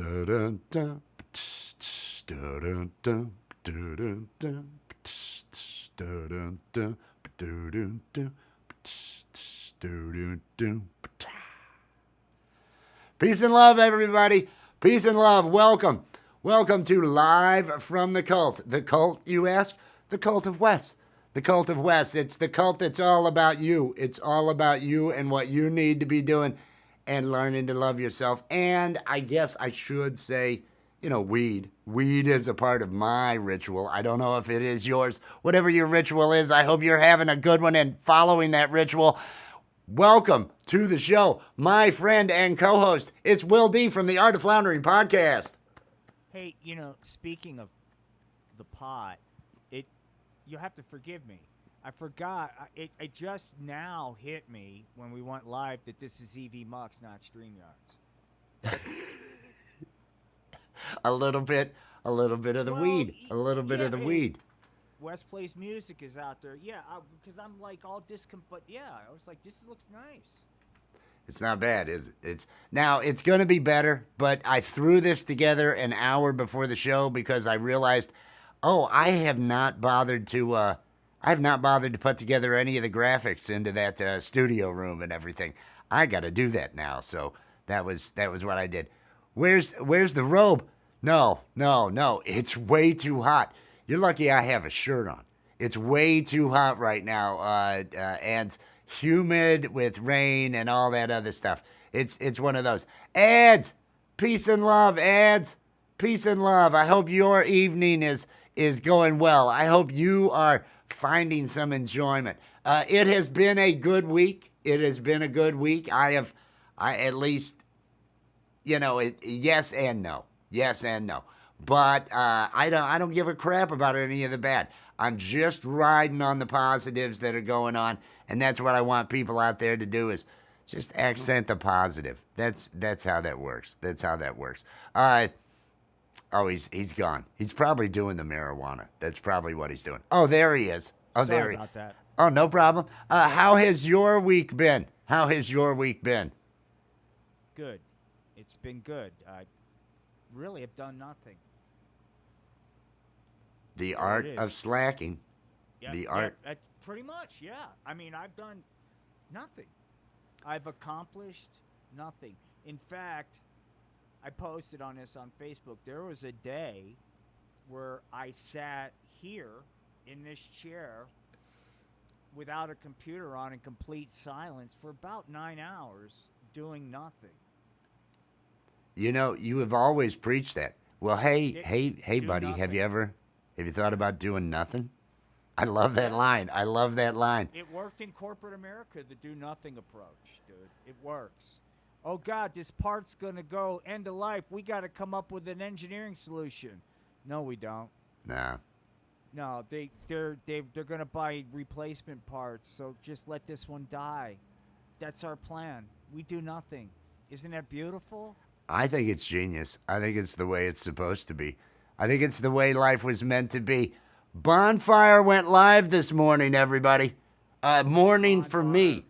Peace and love, everybody. Peace and love. Welcome. Welcome to Live from the Cult. The cult, you ask? The Cult of Wes. The Cult of Wes. It's the cult that's all about you. It's all about you and what you need to be doing and learning to love yourself. And I guess I should say, weed. Weed is a part of my ritual. I don't know if it is yours. Whatever your ritual is, I hope you're having a good one and following that ritual. Welcome to the show, my friend and co-host. It's Will D from the Art of Floundering podcast. Hey, speaking of the pot, you'll have to forgive me. I forgot. It just now hit me when we went live that this is EV Mux, not StreamYards. a little bit of the weed. A little bit of the weed. Wes Plays Music is out there. Yeah, because I'm like all but yeah, I was like, this looks nice. It's not bad, is it? It's going to be better, but I threw this together an hour before the show because I realized, I have not bothered to put together any of the graphics into that studio room and everything. I got to do that now, so that was what I did. Where's the robe? No, it's way too hot. You're lucky I have a shirt on. It's way too hot right now, and humid with rain and all that other stuff. It's one of those. Ads, peace and love, ads, peace and love. I hope your evening is going well. I hope you are finding some enjoyment. It has been a good week. I at least, yes and no. Yes and no. But I don't give a crap about any of the bad. I'm just riding on the positives that are going on, and that's what I want people out there to do is just accent the positive. That's how that works. He's gone. He's probably doing the marijuana. That's probably what he's doing. Oh, there he is. Sorry about that. Oh, no problem. How has your week been? Good. It's been good. I really have done nothing. The art of slacking. Yeah, pretty much, yeah. I mean, I've done nothing. I've accomplished nothing. In fact, I posted on this on Facebook. There was a day where I sat here in this chair without a computer on in complete silence for about 9 hours doing nothing. You have always preached that. Well, hey, buddy, nothing. have you thought about doing nothing? I love that line. It worked in corporate America, the do nothing approach, dude. It works. Oh God, this part's gonna go end of life. We got to come up with an engineering solution. No, we don't. Nah. No, they're gonna buy replacement parts. So just let this one die. That's our plan. We do nothing. Isn't that beautiful? I think it's genius. I think it's the way it's supposed to be. I think it's the way life was meant to be. Bonfire went live this morning, everybody. Morning for me.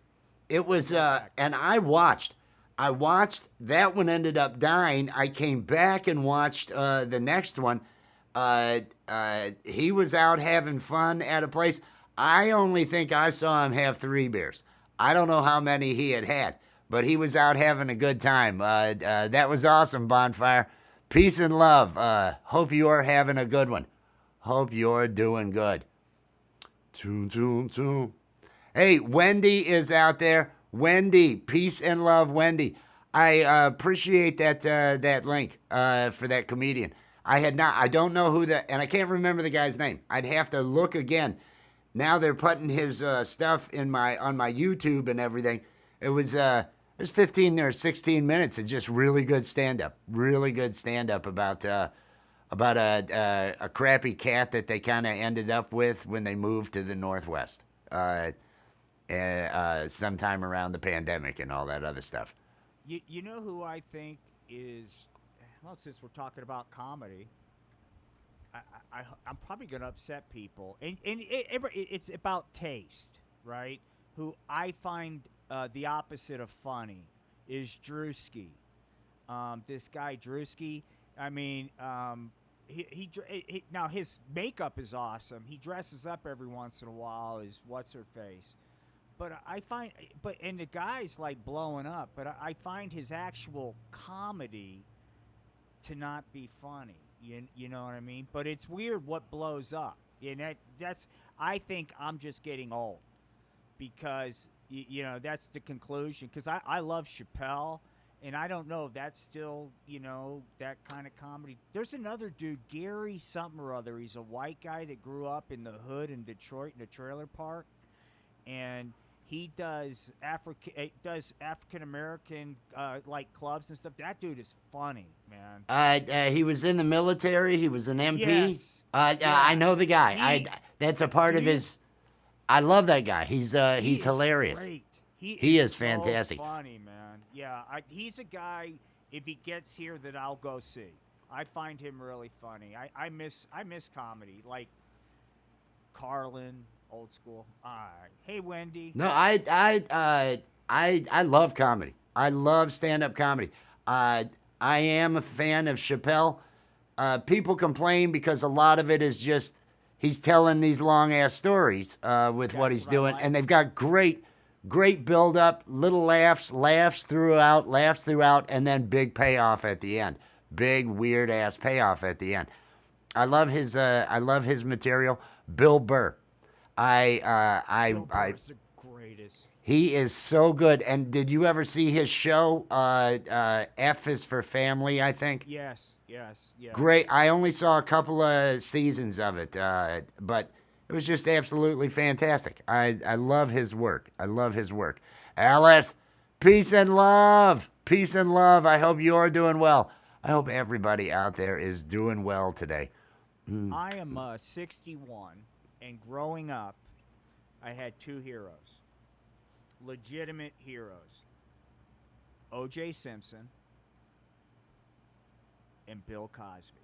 It was, and I watched. That one ended up dying. I came back and watched the next one. He was out having fun at a place. I only think I saw him have 3 beers. I don't know how many he had, but he was out having a good time. That was awesome, Bonfire. Peace and love. Hope you are having a good one. Hope you're doing good. Hey, Wendy is out there. Wendy, peace and love, Wendy. I appreciate that link for that comedian. I don't know who and I can't remember the guy's name. I'd have to look again. Now they're putting his stuff on my YouTube and everything. It was 15 or 16 minutes of just really good stand-up. About a crappy cat that they kind of ended up with when they moved to the Northwest. Sometime around the pandemic and all that other stuff. You know who I think is, well, since we're talking about comedy, I'm probably going to upset people. And it's about taste, right? Who I find the opposite of funny is Drewski. This guy Drewski. I mean, now his makeup is awesome. He dresses up every once in a while. Is what's her face? But I find, and the guy's like blowing up. But I find his actual comedy to not be funny. You know what I mean? But it's weird what blows up. And that's I think I'm just getting old because that's the conclusion. Because I love Chappelle, and I don't know if that's still that kind of comedy. There's another dude, Gary something or other. He's a white guy that grew up in the hood in Detroit in a trailer park, and he does African American like clubs and stuff. That dude is funny, man. He was in the military. He was an MP. Yes. I know the guy. That's a part of his. I love that guy. He's hilarious. Great. He is so fantastic. Funny, man. Yeah, he's a guy. If he gets here, that I'll go see. I find him really funny. I miss comedy like Carlin. Old school. All right. Hey, Wendy. No, I love comedy. I love stand-up comedy. I am a fan of Chappelle. People complain because a lot of it is just he's telling these long-ass stories with what he's doing, and they've got great build-up, little laughs throughout, and then big payoff at the end. Big weird-ass payoff at the end. I love his material. Bill Burr. Bill Burr's the greatest. He is so good. And did you ever see his show? F is for Family, I think. Yes. Great. I only saw a couple of seasons of it, but it was just absolutely fantastic. I love his work. Alice, peace and love. Peace and love. I hope you're doing well. I hope everybody out there is doing well today. I am 61. And growing up, I had two heroes, legitimate heroes, O.J. Simpson and Bill Cosby.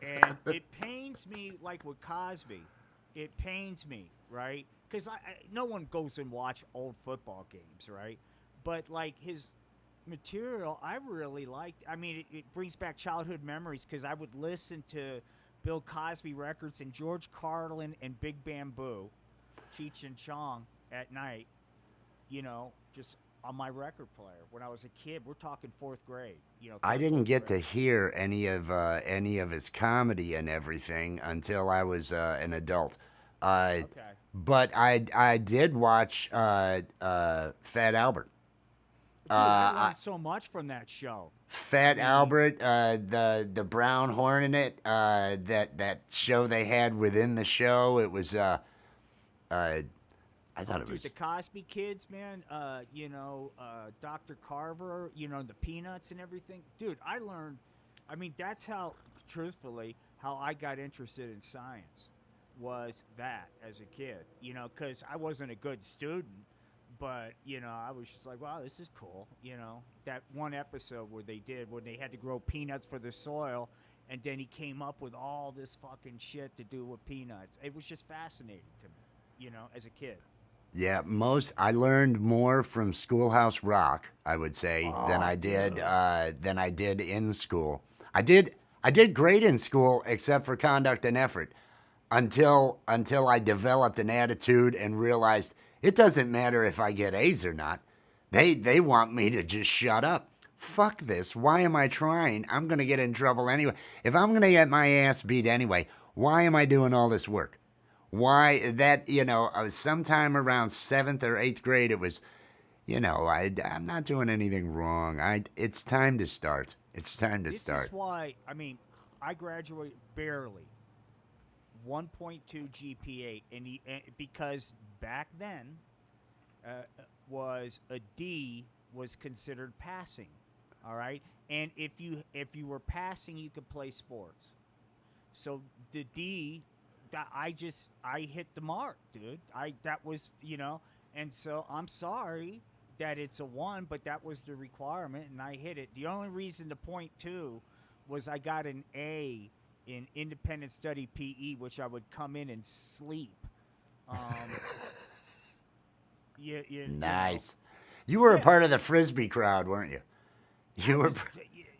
And it pains me, like with Cosby, it pains me, right? Because no one goes and watch old football games, right? But like his material I really liked. I mean, it brings back childhood memories because I would listen to Bill Cosby records and George Carlin and Big Bamboo, Cheech and Chong at night, just on my record player when I was a kid. We're talking fourth grade. I didn't get to hear any of his comedy and everything until I was an adult. Okay. But I did watch Fat Albert. Dude, I learned so much from that show. Fat Albert, the brown horn in it, that show they had within the show. It was I thought it was the Cosby Kids, man. Dr. Carver, the Peanuts and everything. Dude, I learned. I mean, that's how, truthfully, how I got interested in science was that as a kid. Because I wasn't a good student. But, I was just like, wow, this is cool. That one episode where they had to grow peanuts for the soil, and then he came up with all this fucking shit to do with peanuts. It was just fascinating to me, as a kid. Yeah, I learned more from Schoolhouse Rock, I would say, than I did in school. I did great in school except for conduct and effort until I developed an attitude and realized it doesn't matter if I get A's or not. They want me to just shut up. Fuck this. Why am I trying? I'm going to get in trouble anyway. If I'm going to get my ass beat anyway, why am I doing all this work? Why that, sometime around 7th or 8th grade, it was, I'm not doing anything wrong. It's time to start. It's time to start. This is why, I graduated barely. 1.2 GPA, and because back then was a D was considered passing, all right, and if you were passing, you could play sports. So the D, I hit the mark, dude. That was and so I'm sorry that it's a 1, but that was the requirement, and I hit it. The only reason to point to was I got an A in independent study PE, which I would come in and sleep. Nice. You were a Yeah. part of the frisbee crowd, weren't you? I You were. was.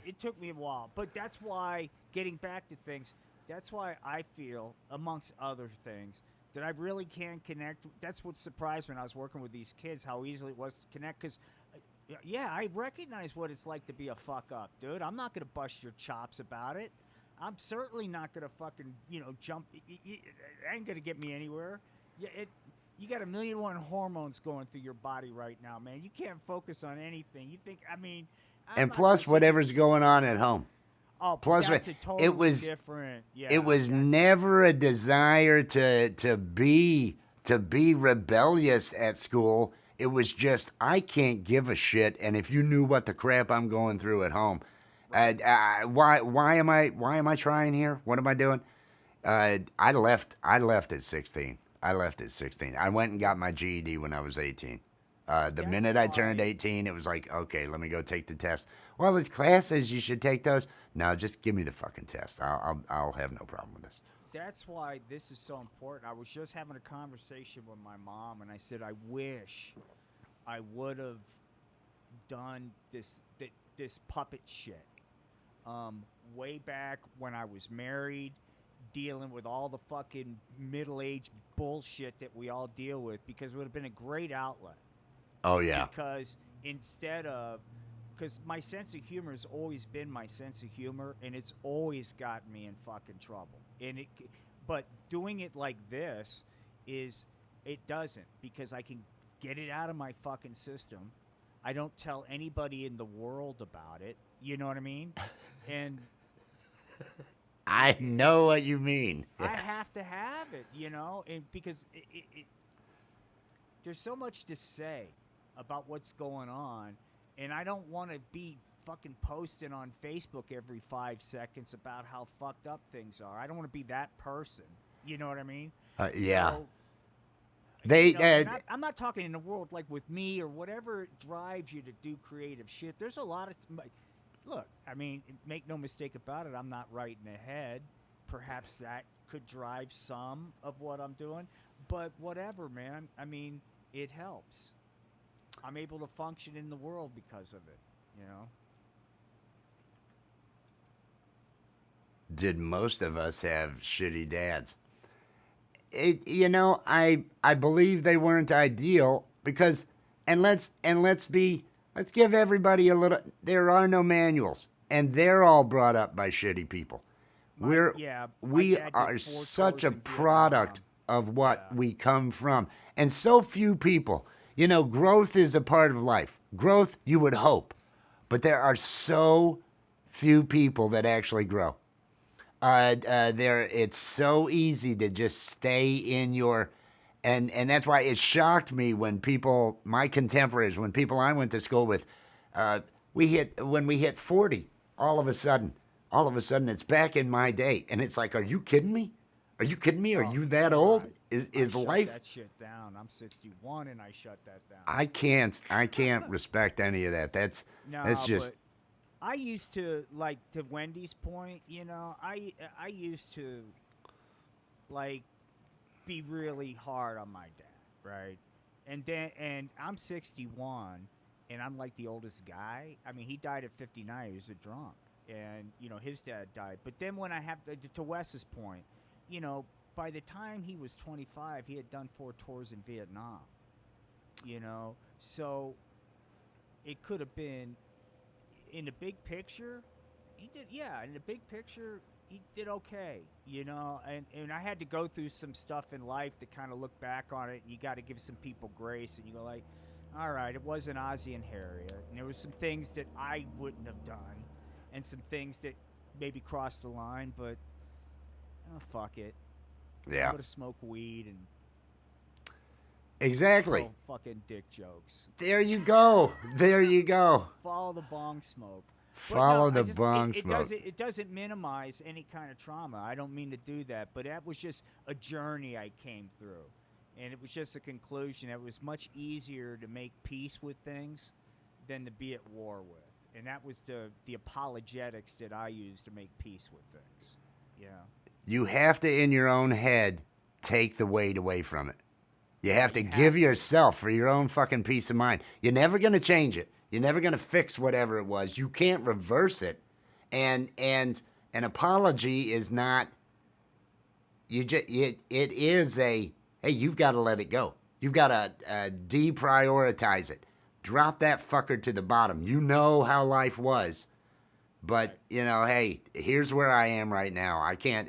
It took me a while, but that's why getting back to things. That's why I feel, amongst other things, that I really can connect. That's what surprised me when I was working with these kids, how easily it was to connect. Because, yeah, I recognize what it's like to be a fuck up, dude. I'm not gonna bust your chops about it. I'm certainly not gonna fucking jump. It ain't gonna get me anywhere. Yeah, it. You got a million and one hormones going through your body right now, man. You can't focus on anything. You think, I mean, I'm And not gonna plus, sit here. whatever's going on at home. Oh, Plus, that's a it totally was different. it Yeah, was that's never a desire to be rebellious at school. It was just I can't give a shit, and if you knew what the crap I'm going through at home, right. why am I trying here? What am I doing? I left at 16. I left at 16. I went and got my GED when I was 18. The That's minute I turned why. 18, it was like, okay, let me go take the test. Well, this class says you should take those. No, just give me the fucking test. I'll have no problem with this. That's why this is so important. I was just having a conversation with my mom, and I said I wish I would have done this puppet shit way back when I was married, dealing with all the fucking middle-aged bullshit that we all deal with, because it would have been a great outlet. Oh yeah. Because instead of, because my sense of humor has always been my sense of humor, and it's always got me in fucking trouble. But doing it like this is, it doesn't, because I can get it out of my fucking system. I don't tell anybody in the world about it. You know what I mean? And I know what you mean. I have to have it, and because there's so much to say about what's going on, and I don't want to be fucking posting on Facebook every 5 seconds about how fucked up things are. I don't want to be that person. You know what I mean? Yeah. So, They and I'm not talking in the world like with me or whatever drives you to do creative shit. There's a lot of look. I mean, make no mistake about it. I'm not writing ahead. Perhaps that could drive some of what I'm doing, but whatever, man. I mean, it helps. I'm able to function in the world because of it. You know. did most of us have shitty dads? I believe they weren't ideal because, let's give everybody a little. There are no manuals, and they're all brought up by shitty people. My We dad did are 4 such tours a in product Vietnam. of what Yeah. we come from, and so few people. Growth is a part of life. Growth, you would hope, but there are so few people that actually grow. It's so easy to just stay in your, and that's why it shocked me when people, my contemporaries, when people I went to school with, when we hit 40, all of a sudden it's back in my day, and it's like, are you kidding me? Are you kidding me? Are Oh you that old? God. I Is shut life? that shit down. I'm 61 and I shut that down. I can't respect any of that. That's No, just but I used to, like, to Wendy's point. I used to, like, be really hard on my dad, right? And I'm 61, and I'm like the oldest guy. I mean, he died at 59. He was a drunk, and his dad died. But then when I have to Wes's point, by the time he was 25, he had done 4 tours in Vietnam. So it could have been, in the big picture, he did. Yeah, in the big picture, he did okay. And I had to go through some stuff in life to kind of look back on it. And you got to give some people grace, and you go like, all right, it wasn't Ozzy and Harriet, and there was some things that I wouldn't have done, and some things that maybe crossed the line, but fuck it. I'm yeah, gonna smoke weed and exactly. tell fucking dick jokes. There you go. There you go. Follow the bong smoke. But no, Follow the I just bong it smoke. doesn't minimize any kind of trauma. I don't mean to do that, but that was just a journey I came through, and it was just a conclusion. It was much easier to make peace with things than to be at war with, and that was the apologetics that I used to make peace with things. Yeah. You have to, in your own head, take the weight away from it. You have to give yourself for your own fucking peace of mind. You're never going to change it. You're never going to fix whatever it was. You can't reverse it. And an apology is not it is a hey, you've got to let it go. You've got to deprioritize it. Drop that fucker to the bottom. You know how life was. But you know, hey, here's where I am right now. I can't.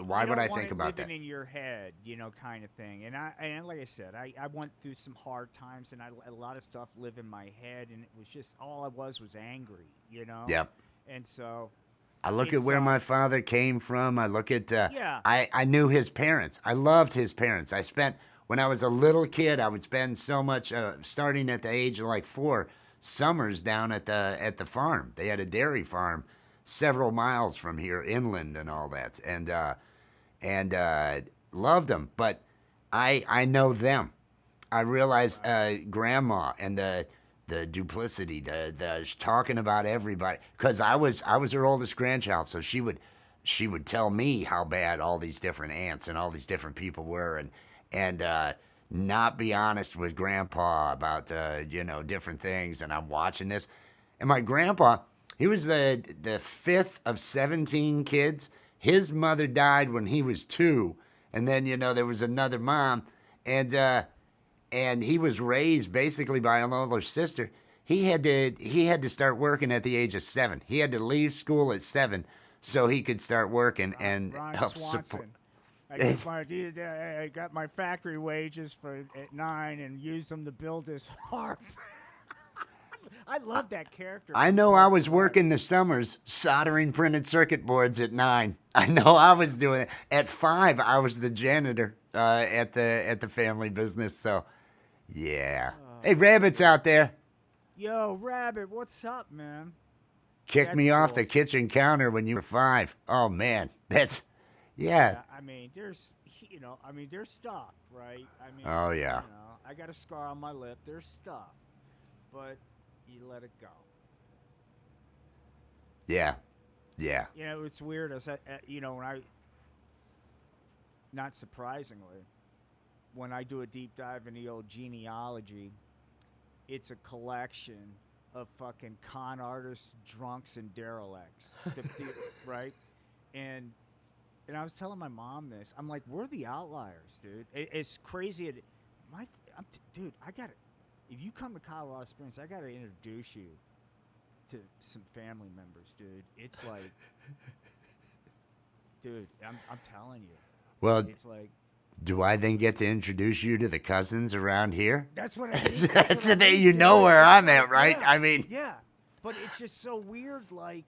Why would I think about that? Living in your head, kind of thing. And like I said, I went through some hard times, and a lot of stuff lived in my head, and it was just all I was angry, Yep. And so I look at where my father came from. I look at. Yeah. I knew his parents. I loved his parents. I spent when I was a little kid. I would spend so much, starting at the age of like 4. Summers down at the farm. They had a dairy farm several miles from here, inland and all that, and loved them. But I know them. I realized grandma and the duplicity, the talking about everybody, because I was her oldest grandchild, so she would tell me how bad all these different aunts and all these different people were, and not be honest with grandpa about different things. And I'm watching this, and my grandpa, he was the 5th of 17 kids. His mother died when he was 2, and then there was another mom, and he was raised basically by an older sister. He had to start working at the age of 7. He had to leave school at 7 so he could start working and help support. I got my factory wages at 9 and used them to build this harp. I love that character. I know I was working the summers soldering printed circuit boards at 9. I know I was doing it. At 5, I was the janitor at the family business. So, yeah. Hey, Rabbit's out there. Yo, Rabbit, what's up, man? Kicked me off the kitchen counter when you were 5. Oh, man. That's... Yeah. I mean, there's stuff, right? I mean, oh yeah. I got a scar on my lip. There's stuff, but you let it go. Yeah. Yeah. It's weird. Not surprisingly, when I do a deep dive in the old genealogy, it's a collection of fucking con artists, drunks, and derelicts, right? And I was telling my mom this. I'm like, we're the outliers, dude. It's crazy. Dude, if you come to Colorado Springs, I gotta introduce you to some family members, dude. It's like, dude, I'm telling you. Well, it's like, do I then get to introduce you to the cousins around here? That's what I mean. That's the day you know where I'm at, right? Yeah, I mean, yeah, but it's just so weird, like.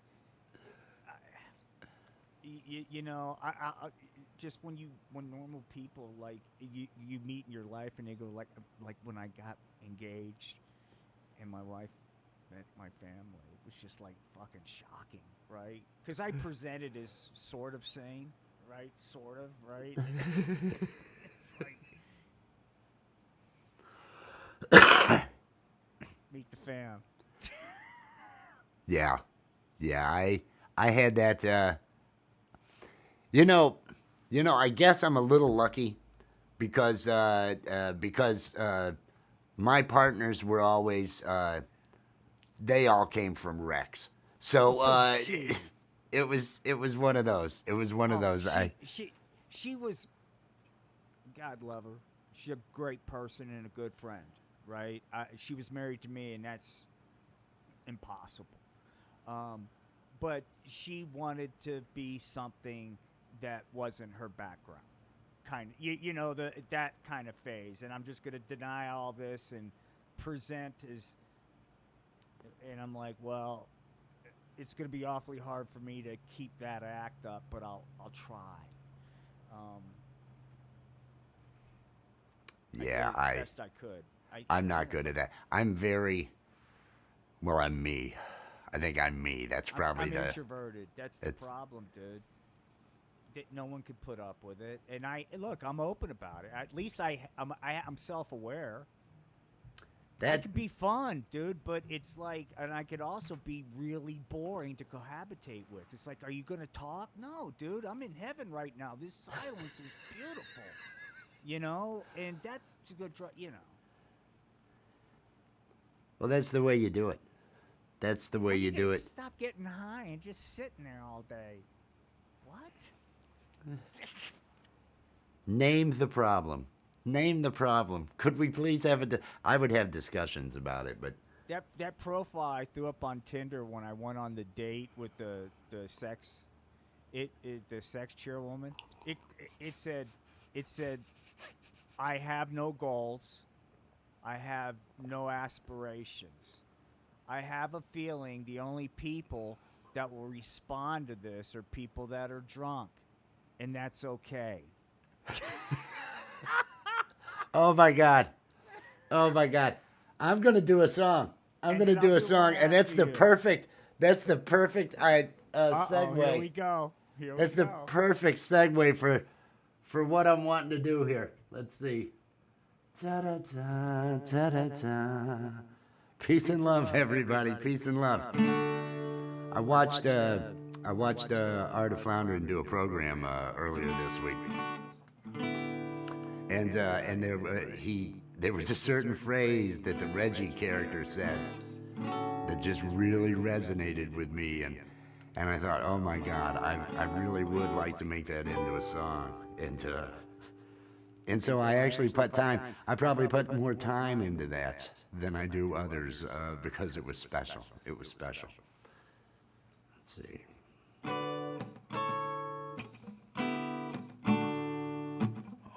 I just when normal people like you meet in your life and they go like when I got engaged and my wife met my family, it was just like fucking shocking, right? Because I presented as sort of sane, right? Sort of, right? It's like meet the fam. Yeah, I had that. I guess I'm a little lucky because my partners were always they all came from Rex, so it was one of those. It was one of those. She was, God love her. She's a great person and a good friend, right? She was married to me, and that's impossible. But she wanted to be something that wasn't her background, kind of, that kind of phase. And I'm just going to deny all this and present as, and I'm like, well, it's going to be awfully hard for me to keep that act up, but I'll try. Yeah, I did the best I could. I'm not good at that. I'm me. I think I'm me. That's probably I'm introverted. That's the problem, dude. No one could put up with it, and I'm open about it. At least I'm self-aware. That could be fun, dude, but it's like, and I could also be really boring to cohabitate with. It's like, are you gonna talk? No, dude, I'm in heaven right now. This silence is beautiful. You know, and that's a good drug. You know, Well, that's the way you do it. That's the way Why you can't do it. Stop getting high and just sitting there all day. What? Name the problem. Name the problem. Could we please have I would have discussions about it, but That profile I threw up on Tinder when I went on the date with the sex the sex chairwoman. It said I have no goals. I have no aspirations. I have a feeling the only people that will respond to this are people that are drunk, and that's okay. oh my god. Oh my god. I'm going to do a song. I'm And going to then I'll do a do song one and that's after the you. perfect segue. Here we go. Here That's we the go. perfect segue for what I'm wanting to do here. Let's see. Ta-da-ta, ta-da-ta. Peace and love, everybody. Peace and love. I watched Art of Floundering do a program earlier this week, and there was a certain phrase that the Reggie character said that just really resonated with me, and I thought, oh my God, I really would like to make that into a song, and so I actually put time. I probably put more time into that than I do others because it was special. It was special. Let's see.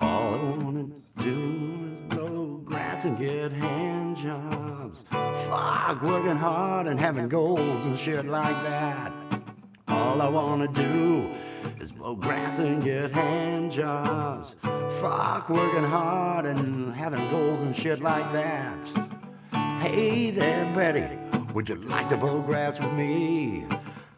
All I wanna do is blow grass and get hand jobs. Fuck, working hard and having goals and shit like that. All I wanna do is blow grass and get hand jobs. Fuck, working hard and having goals and shit like that. Hey there, Betty, would you like to blow grass with me?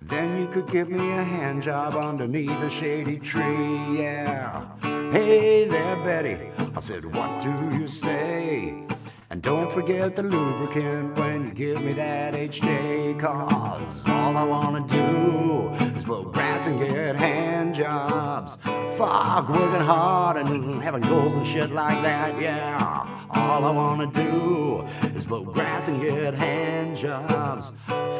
Then you could give me a hand job underneath a shady tree, yeah. Hey there, Betty, I said, what do you say? And don't forget the lubricant when you give me that HJ, cause all I wanna do is blow grass and get hand jobs. Fuck, working hard and having goals and shit like that, yeah. All I wanna do is blow grass and get hand jobs.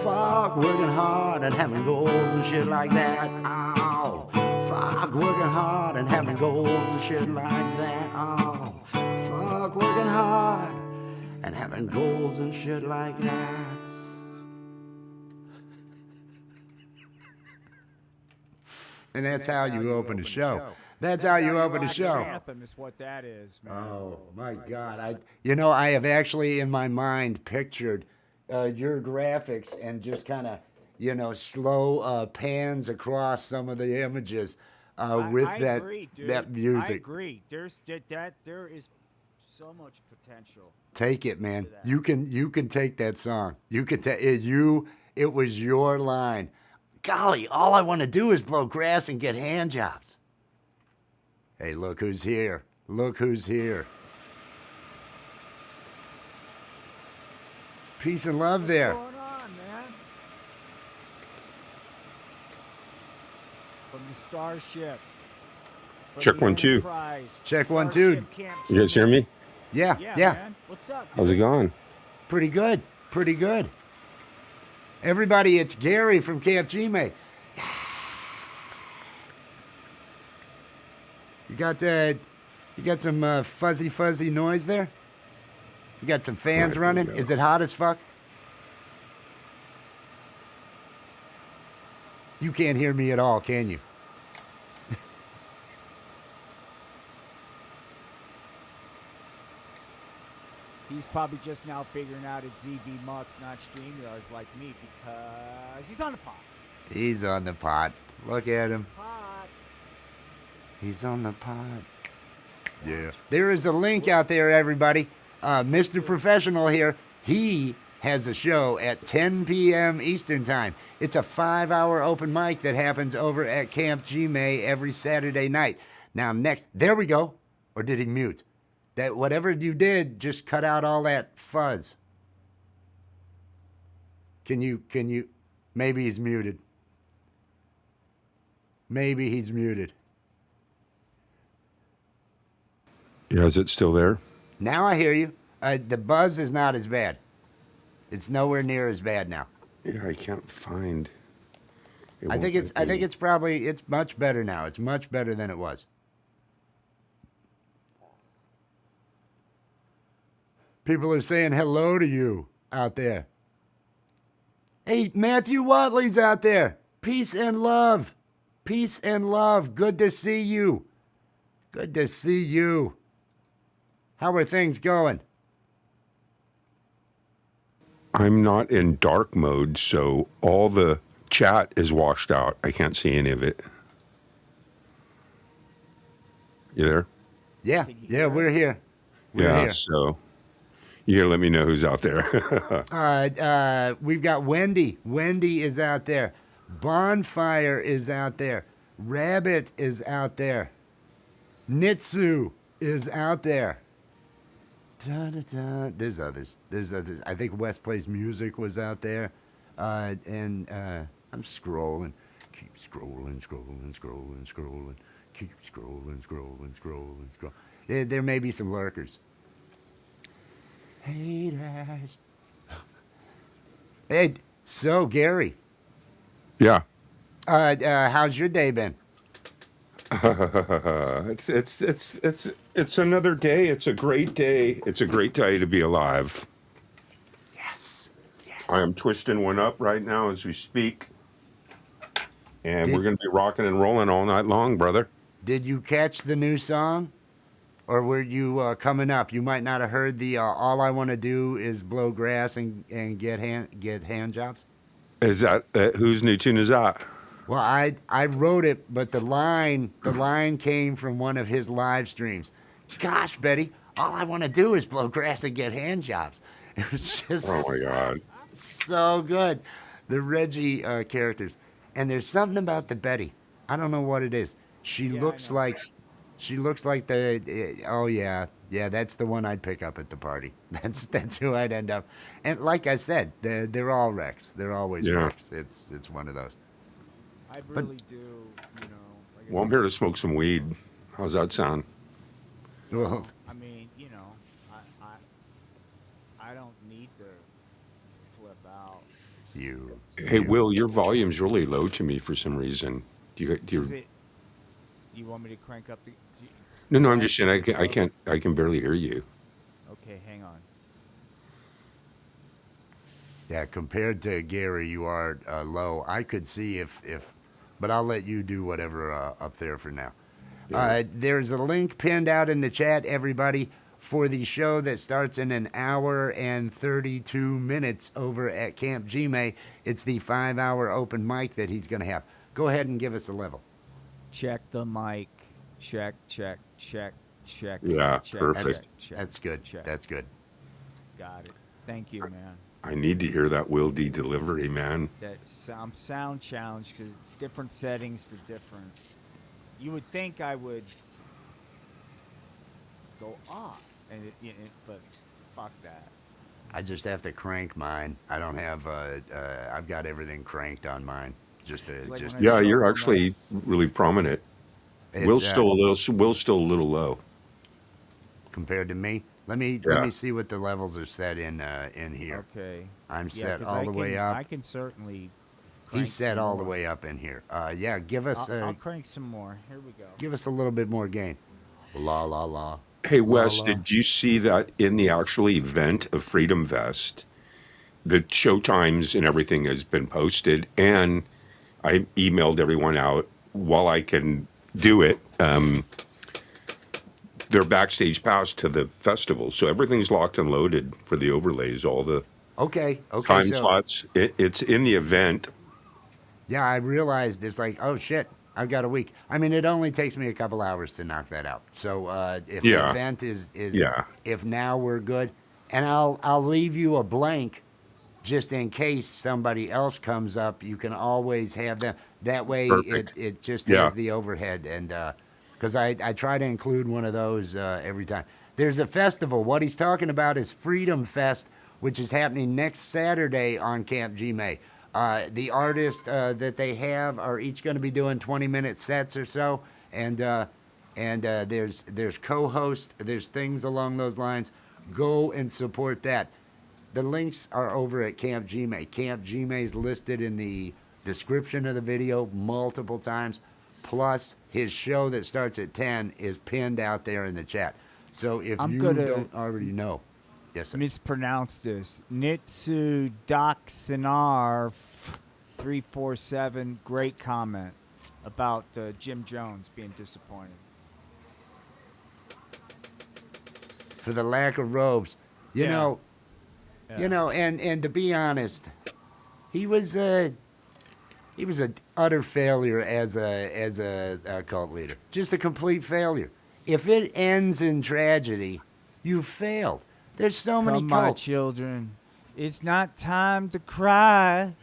Fuck, working hard and having goals and shit like that, ow. Fuck, working hard and having goals and shit like that, ow. Fuck, working hard and having goals and shit like that. And that's how you open a show. That's how you open a show. Anthem is what that is, man. Oh my God! I have actually in my mind pictured your graphics and just kind of slow pans across some of the images with I that agree, dude. that music. I agree. There is so much potential. Take it, man. You can take that song. You can take it. It was your line. Golly, all I want to do is blow grass and get hand jobs. Hey, look who's here. Look who's here. Peace and love there. What's going on, man? From the Starship. From Check the 1 2. Enterprise, Check 1 2. Starship Camp You guys hear me? Yeah. Man. What's up, dude? How's it going? Pretty good. Pretty good. Everybody, it's Gary from Camp Gmail. You got some fuzzy noise there? You got some fans Alright, running? there we go. Is it hot as fuck? You can't hear me at all, can you? He's probably just now figuring out it's ZV Mux, not StreamYard like me, because he's on the pot. He's on the pot. Look at him. Pot. He's on the pot. Yeah. There is a link out there, everybody. Mr. Professional here. He has a show at 10 p.m. Eastern Time. It's a 5-hour open mic that happens over at Camp Gmail every Saturday night. Now, there we go. Or did he mute? That whatever you did, just cut out all that fuzz. Can you, maybe he's muted. Maybe he's muted. Yeah, is it still there? Now I hear you. The buzz is not as bad. It's nowhere near as bad now. Yeah, I can't find. It I won't think it's. let I think me- it's probably. It's much better now. It's much better than it was. People are saying hello to you out there. Hey, Matthew Watley's out there. Peace and love. Peace and love. Good to see you. Good to see you. How are things going? I'm not in dark mode, so all the chat is washed out. I can't see any of it. You there? Yeah, Can you yeah, hear we're us? here. We're Yeah, here. so you gotta let me know who's out there. We've got Wendy. Wendy is out there. Bonfire is out there. Rabbit is out there. Nitsu is out there. Da-da-da. There's others. There's others. I think West Plays Music was out there. And I'm scrolling. Keep scrolling, scrolling, scrolling, scrolling. Keep scrolling, scrolling, scrolling, scrolling. There may be some lurkers. Haters. Hey, so Gary, Yeah. how's your day been? It's another day. It's a great day. It's a great day to be alive. Yes. Yes. I am twisting one up right now as we speak, and Did- we're going to be rocking and rolling all night long, brother. Did you catch the new song? Or were you coming up? You might not have heard the "All I Want to Do Is Blow Grass and get hand jobs." Is that whose new tune is that? Well, I wrote it, but the line came from one of his live streams. Gosh, Betty, all I want to do is blow grass and get hand jobs. It was just Oh my God! so good. The Reggie characters, and there's something about the Betty. I don't know what it is. She Yeah, I looks know. like the. Oh yeah, yeah. That's the one I'd pick up at the party. That's who I'd end up. And like I said, they're all Rex. They're always Yeah. Rex. It's one of those. I really do, like I Well, I'm here to smoke some weed. How's that sound? Well, I mean, I don't need to flip out. it's you. Hey, Will, your volume's really low to me for some reason. Is it? You want me to crank up the? No, I'm just saying I can barely hear you. Okay, hang on. Yeah, compared to Gary, you are low. I could see if, but I'll let you do whatever up there for now. Yeah. There's a link pinned out in the chat, everybody, for the show that starts in an hour and 32 minutes over at Camp Gmail. It's the 5-hour open mic that he's going to have. Go ahead and give us a level. Check the mic. Check. Yeah, That's, perfect. that's good. Check. That's good. Got it. Thank you, man. I need to hear that Will D delivery, man. I'm sound challenged because different settings for different. You would think I would go off, but fuck that. I just have to crank mine. I don't have. I've got everything cranked on mine. Just Like just. when Yeah, I you're show actually really prominent. it's, Will's still a little low. compared to me. Let me Yeah. see what the levels are set in here. Okay. I'm Yeah, set 'cause all the way up. I can certainly. crank He's set some all the more. way up in here. Yeah, give us I'll crank some more. Here we go. give us a little bit more gain. La la la. Hey, Wes, la. did you see that in the actual event of Freedom Fest, the show times and everything has been posted, and I emailed everyone out while I can do it. Their backstage pass to the festival, so everything's locked and loaded for the overlays. All the Okay. time So slots. It's in the event. yeah, I realized it's like, oh shit, I've got a week. I mean, it only takes me a couple hours to knock that out. So if the Yeah. event is Yeah. if now we're good, and I'll leave you a blank just in case somebody else comes up. You can always have them. That way, Perfect. it just Yeah. has the overhead, and because I try to include one of those every time. There's a festival. What he's talking about is Freedom Fest, which is happening next Saturday on Camp Gmail. The artists that they have are each going to be doing 20-minute sets or so, and and there's co-host, there's things along those lines. Go and support that. The links are over at Camp Gmail. Camp Gmail is listed in the description of the video multiple times. Plus, his show that starts at 10 is pinned out there in the chat. So if I'm you gonna don't already know, yes, sir. mispronounce this. Nitsu Doxinar 347. Great comment about Jim Jones being disappointed. For the lack of robes, you Yeah. know, Yeah. and to be honest, he was an utter failure as a cult leader. Just a complete failure. If it ends in tragedy, you failed. There's so many Come, my cults. children. It's not time to cry.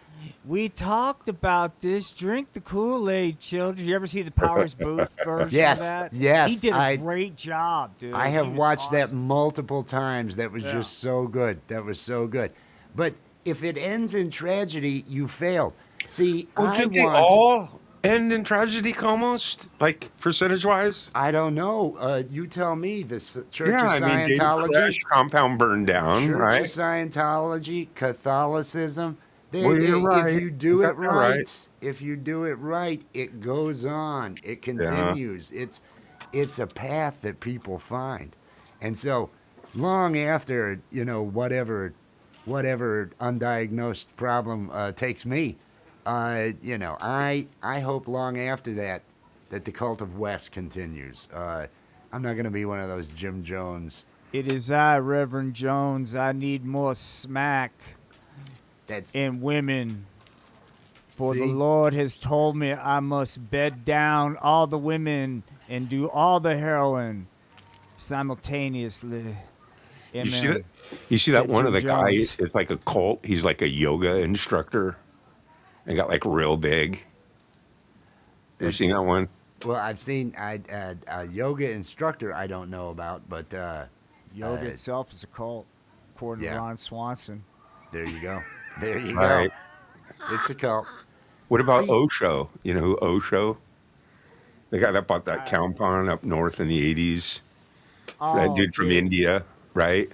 We talked about this. Drink the Kool-Aid, children. You ever see the Powers Booth version Yes, of that? yes, He did a I- great job, dude. I He have was watched that awesome. multiple times. That was Yeah. just so good. That was so good. But if it ends in tragedy, you failed. See, Well, I did they want. all end in tragedy almost? Like percentage-wise? I don't know. You tell me. The Church Yeah, of I mean, David Scientology, Crash compound burned down, Church right? of Scientology, Catholicism. Well, you're right. If you do You're it right, right. if you do it right, it goes on. It continues. It's a path that people find, and so long after whatever undiagnosed problem takes me, I hope long after that the Cult of Wes continues. I'm not going to be one of those Jim Jones. It is I, Reverend Jones. I need more smack That's and women. For the See? Lord has told me I must bed down all the women and do all the heroin simultaneously. You see Amen. that? You see that Said one of the Jim guys? Jones. It's like a cult. He's like a yoga instructor, and got like real big. You seen that one? well, I've seen a yoga instructor I don't know about, but Yoga itself is a cult, according yeah. to Ron Swanson. there you go. There you Right. go. It's a cult. What about See- Osho? You know who Osho? The guy that bought that compound up north in the '80s. That dude from India, right?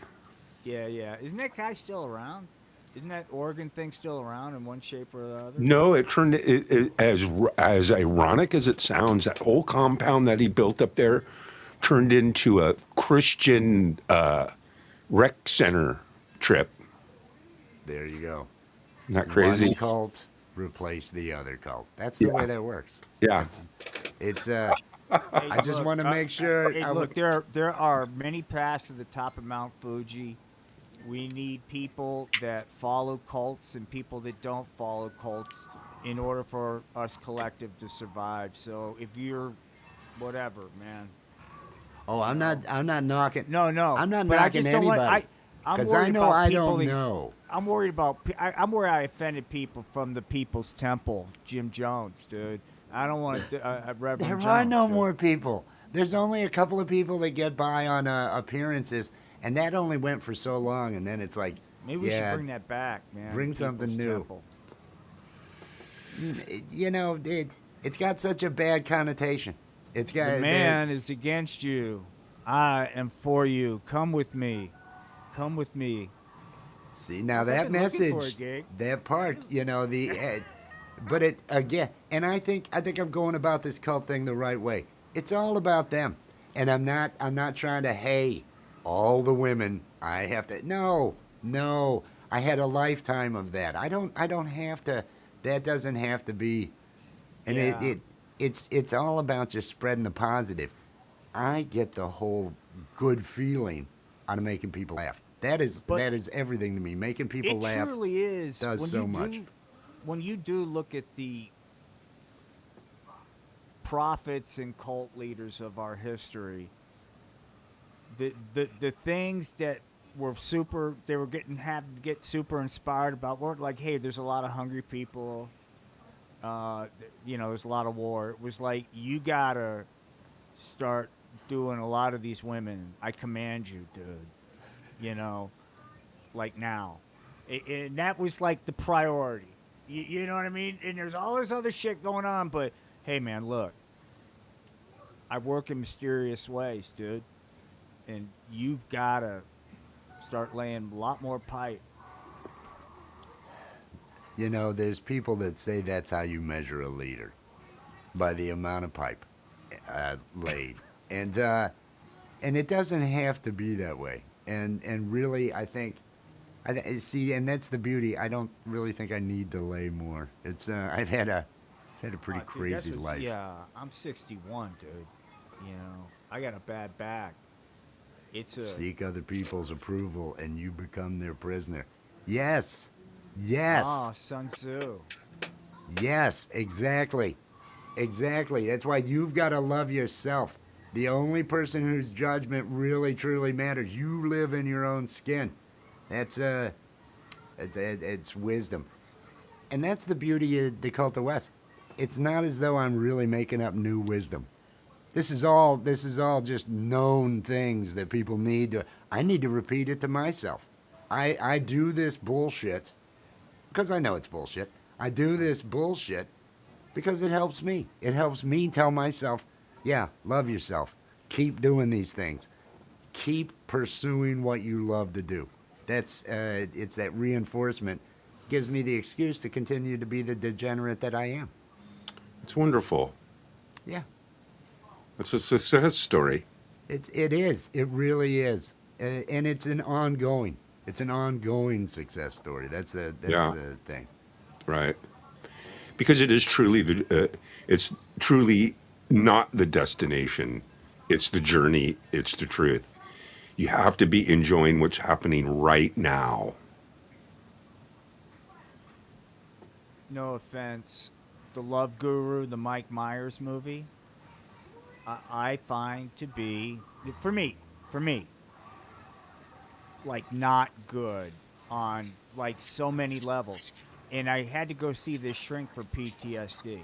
Yeah, yeah. Isn't that guy still around? Isn't that Oregon thing still around in one shape or the other? No, it turned as ironic as it sounds. That whole compound that he built up there turned into a Christian rec center trip. There you go. Isn't that crazy? One cult replace the other cult. That's the Yeah. way that works. Yeah. It's Hey, I just look, want to make sure. Hey, look, there are many paths to the top of Mount Fuji. We need people that follow cults and people that don't follow cults in order for us collective to survive. So if you're whatever, man. I'm not knocking. No, I'm not but I knocking just don't want- anybody. I'm Because I worried know about I people don't that- know. I'm worried about. I'm worried I offended people from the People's Temple, Jim Jones, dude. I don't want to. Reverend There Jones, are no dude. more people. There's only a couple of people that get by on appearances, and that only went for so long. And then it's like, Maybe we yeah, should bring that back, man. bring something People's new. Temple. it's got such a bad connotation. It's got The man is against you. I am for you. Come with me. Come with me. See, now I've that been looking for message, it, Gig. that part, but it again, and I think I'm going about this cult thing the right way. It's all about them, and I'm not trying to, hey, all the women. I have to. No. I had a lifetime of that. I don't have to. That doesn't have to be. And Yeah. it's all about just spreading the positive. I get the whole good feeling out of making people laugh. That is But everything to me. Making people It laugh. truly is. does when so you much. When you do look at the prophets and cult leaders of our history, the things that were super, they were get super inspired about weren't like, hey, there's a lot of hungry people. There's a lot of war. It was like, you gotta start doing a lot of these women. I command you, dude. Like now. And that was like the priority. You know what I mean? And there's all this other shit going on, but hey, man, look. I work in mysterious ways, dude. And you gotta start laying a lot more pipe. You know, there's people that say that's how you measure a leader, by the amount of pipe laid, and it doesn't have to be that way. And really, I think, see, and that's the beauty. I don't really think I need to lay more. It's I've had a pretty Dude, crazy life. Yeah, I'm 61, dude. You know, I got a bad back. It's a Seek other people's approval, and you become their prisoner. Yes, yes, Sun Tzu. yes, exactly. Exactly. That's why you've got to love yourself. The only person whose judgment really truly matters. You live in your own skin. That's it's wisdom, and that's the beauty of the Cult of Wes. It's not as though I'm really making up new wisdom. This is all just known things that people need to. I need to repeat it to myself. I do this bullshit because I know it's bullshit. I do this bullshit because it helps me. It helps me tell myself, yeah, love yourself. Keep doing these things. Keep pursuing what you love to do. That's it's that reinforcement gives me the excuse to continue to be the degenerate that I am. It's wonderful. Yeah, It's a success story. it is. It really is, and it's an ongoing. It's an ongoing success story. That's Yeah. the thing. Right. Because it is truly it's truly not the destination. It's the journey. It's the truth. You have to be enjoying what's happening right now. No offense. The Love Guru, the Mike Myers movie, I find to be, for me, like not good on like so many levels. And I had to go see this shrink for PTSD.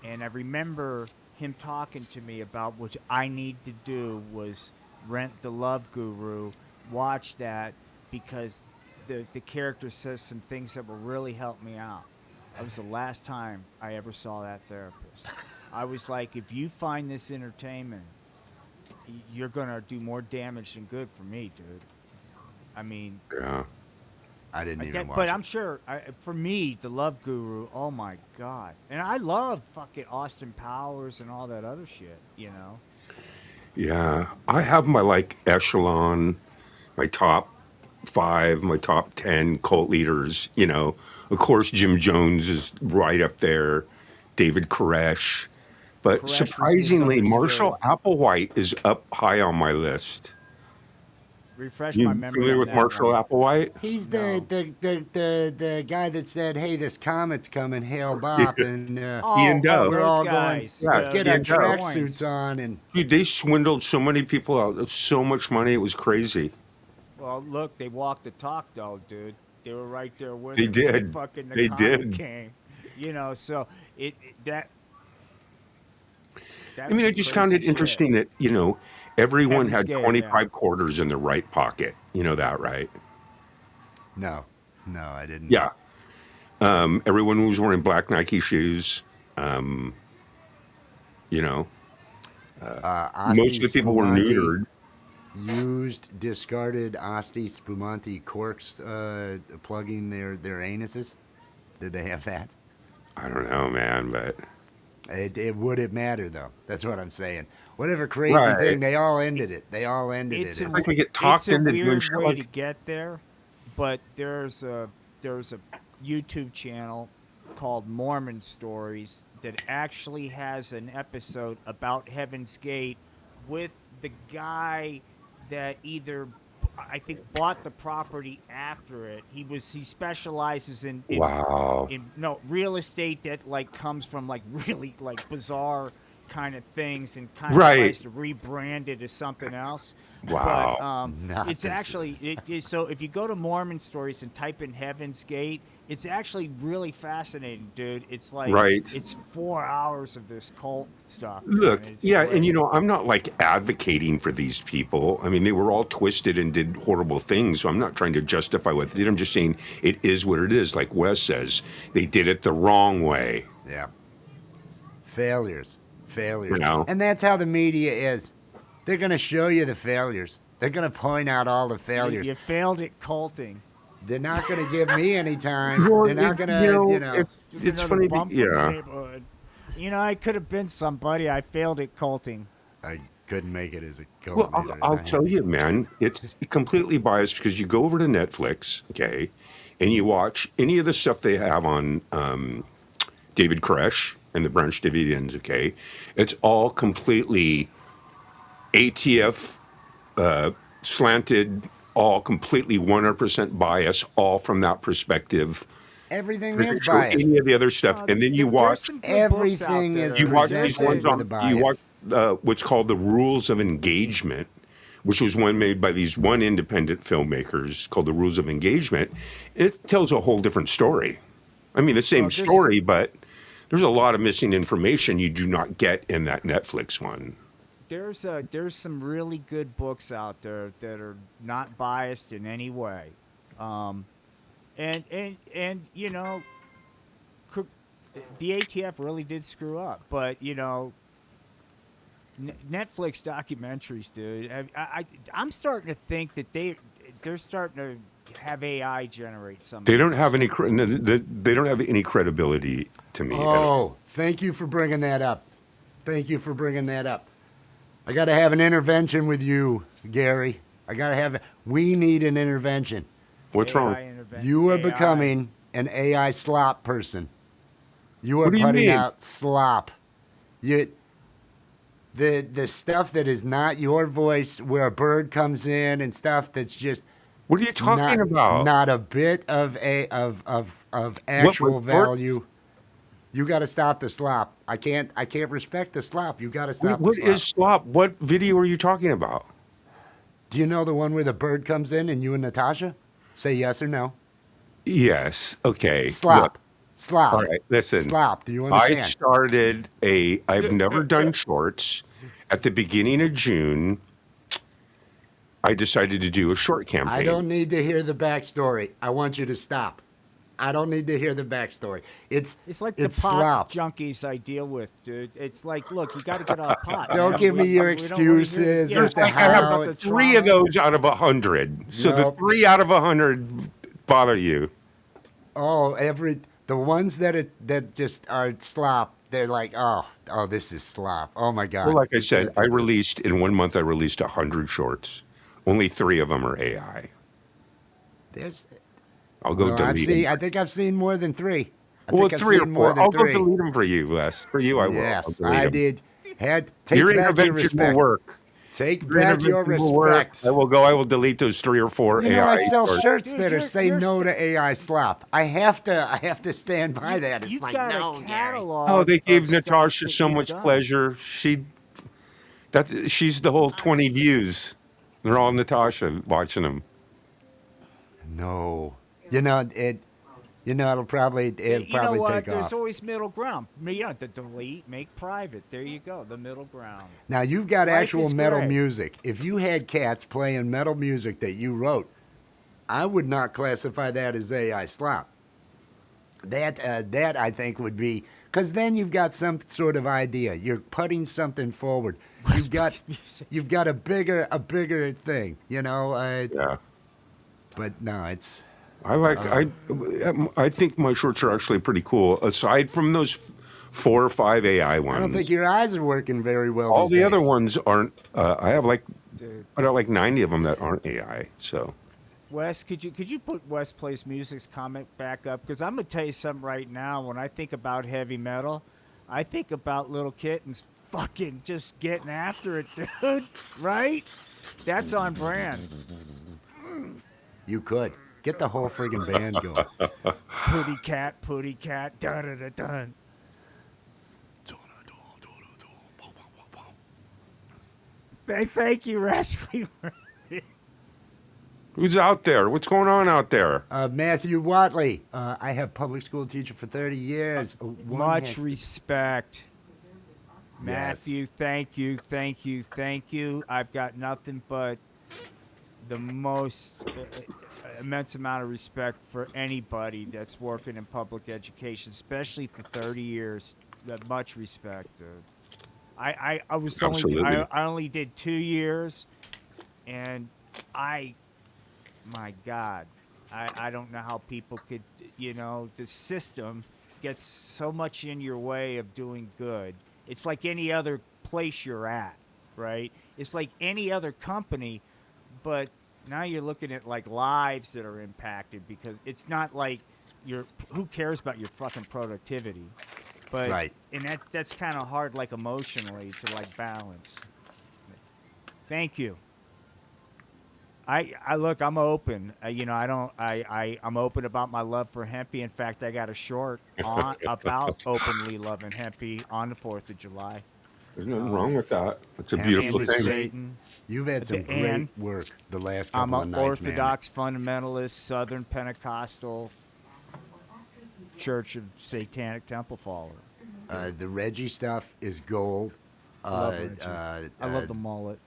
And I remember him talking to me about what I need to do was rent The Love Guru, watch that because the character says some things that will really help me out. That was the last time I ever saw that therapist. I was like, if you find this entertainment, you're gonna do more damage than good for me, dude. I mean, Yeah. I didn't even watch but it. I'm sure for me, the Love Guru. Oh my god! And I love fucking Austin Powers and all that other shit. You know. Yeah. I have my like echelon, my top 5, my top 10 cult leaders, you know. Of course Jim Jones is right up there, David Koresh. But Koresh was surprisingly, misunderstood. Marshall Applewhite is up high on my list. Refresh my You memory familiar on with that Marshall one. Applewhite? He's No. the guy that said, "Hey, this comet's coming, hail Bop," and Ian Dove. we're Those all guys. Yeah, let's it's get Ian our Dove. tracksuits on, and Dude, they swindled so many people out of so much money. It was crazy. Well, look, they walked the talk, though, dude. They were right there with They him when did. fucking the They comet did. came. You know, so that I was mean, I some just found crazy it interesting shit. that, you know, everyone Heaven's had Gate, yeah. 25 quarters in the right pocket. You know that, right? no, I didn't. Yeah. Everyone was wearing black Nike shoes. You know, most Asti of the people were Spumante neutered. used discarded Asti Spumante corks, plugging their anuses. Did they have that? I don't know, man, but It wouldn't matter though. That's what I'm saying. Whatever crazy right. thing, they all ended it. They all ended It's it. a It's like we get it's talked a into doing weird shit way to like, get there, but there's a YouTube channel called Mormon Stories that actually has an episode about Heaven's Gate with the guy that either I think bought the property after it. He specializes in wow. no real estate that like comes from like really like bizarre kind of things and kind of Right. tries to rebrand it as something else. Wow. But Not it's this actually is- so if you go to Mormon Stories and type in Heaven's Gate, it's actually really fascinating, dude. It's like Right. it's 4 hours of this cult stuff. Look, man. It's yeah, and great. you know, I'm not like advocating for these people. I mean, they were all twisted and did horrible things, so I'm not trying to justify what they did. I'm just saying it is what it is. Like Wes says, they did it the wrong way. Yeah. Failures. Failures. You know? And that's how the media is. They're going to show you the failures. They're going to point out all the failures. You failed at culting. They're not going to give me any time. Well, They're not going to, you know. it's Another funny. bump from the Yeah. neighborhood. You know, I could have been somebody. I failed at culting. I couldn't make it as a coach. Well, I'll tell you, man, it's completely biased because you go over to Netflix, okay, and you watch any of the stuff they have on David Koresh and the Branch Davidians, okay? It's all completely ATF slanted, all completely 100% bias, all from that perspective. Everything Doesn't is show biased. Any of the other stuff, and then you There's watch some good books out Everything there. is you watch these presented ones with on a bias. you watch what's called the Rules of Engagement, which was one made by these one independent filmmakers called the Rules of Engagement. It tells a whole different story. I mean, the same Well, this- story, but there's a lot of missing information you do not get in that Netflix one. There's some really good books out there that are not biased in any way, and you know, the ATF really did screw up, but you know, Netflix documentaries, dude. I'm starting to think that they're starting to have AI generate some. They don't have any they don't have any credibility to me. Oh, thank you for bringing that up. Thank you for bringing that up. I got to have an intervention with you, Gary. We need an intervention. What's AI wrong? intervention. You are AI. becoming an AI slop person. You are What do you putting mean? out slop. The stuff that is not your voice, where a bird comes in and stuff that's just What are you talking not, about? not a bit of actual what- value. You got to stop the slop. I can't respect the slop. You got to stop What the slop. is slop? What video are you talking about? Do you know the one where the bird comes in and you and Natasha say yes or no? Yes. Okay. Slop. Look, Slop. all right. Listen. Slop. Do you I understand? started I've never done shorts. At the beginning of June, I decided to do a short campaign. I don't need to hear the backstory. I want you to stop. I don't need to hear the backstory. It's It's like the pot slop. junkies I deal with, dude. It's like, look, you got to get off pot. Don't man. give me your We don't wanna hear- excuses yeah, as to I how heard about the Three of trauma. those out of 100. So the Nope. 3 out of 100 bother you. Oh, the ones that just are slop. They're like, oh, this is slop. Oh my god. Well, like I said, in 1 month, I released 100 shorts. Only 3 of them are AI. There's. I'll go Well, delete them. I think I've seen more than 3. Well, I've 3 or seen more 4. than I'll 3. go delete them for you, Wes. For you, I will. Yes, I'll delete I 'em. did. Take Your back your intervention respect. will work. Take Your back your intervention will work. respect. I will delete those 3 or 4 You know, AI I sell shorts. shirts Dude, that are you're- say you're no to AI slop. I have to stand by that. It's You've like got no, a Gary. catalog. Oh, they gave of stuff Natasha that so you've much done. pleasure. She's the whole 20 views. They're all Natasha watching them. No, you know it. You know it'll probably You know what? take There's off. always middle ground. You know, to delete, make private. There you go. The middle ground. Now you've got Life actual is metal great. music. If you had cats playing metal music that you wrote, I would not classify that as AI slop. That I think would be because then you've got some sort of idea. You're putting something forward. You've got a bigger thing. You know. Yeah. But no, it's. I think my shorts are actually pretty cool. Aside from those 4 or 5 AI ones, I don't think your eyes are working very well. all these the other days. ones aren't. I have Dude. I got like 90 of them that aren't AI. So Wes, could you put Wes Plays Music's comment back up? Because I'm gonna tell you something right now. When I think about heavy metal, I think about little kittens fucking just getting after it, dude. Right? That's on brand. You could get the whole friggin' band going. Pooty cat, da da da da. Thank you, Rascal. who's out there? What's going on out there? Matthew Watley. I have public school teacher for 30 years. One Much has- respect. Matthew, thank you. I've got nothing but the most immense amount of respect for anybody that's working in public education, especially for 30 years. Much respect, dude. I was Absolutely. I only did 2 years, and my God, I don't know how people could, the system gets so much in your way of doing good. It's like any other place you're at, right? It's like any other company, but now you're looking at like lives that are impacted because it's not like who cares about your fucking productivity? But Right. and that's kind of hard, like emotionally, to like balance. Thank you. I look. I'm open. I don't. I'm open about my love for Hempy. In fact, I got a short on about openly loving Hempy on the 4th of July. There's nothing wrong with that. It's a Happy beautiful And is it's thing. great. Satan. You've had some great And work the last I'm couple an of nights, man. Orthodox fundamentalist, Southern Pentecostal Church of Satanic Temple follower. The Reggie stuff is gold. I love Reggie. I love the mullet.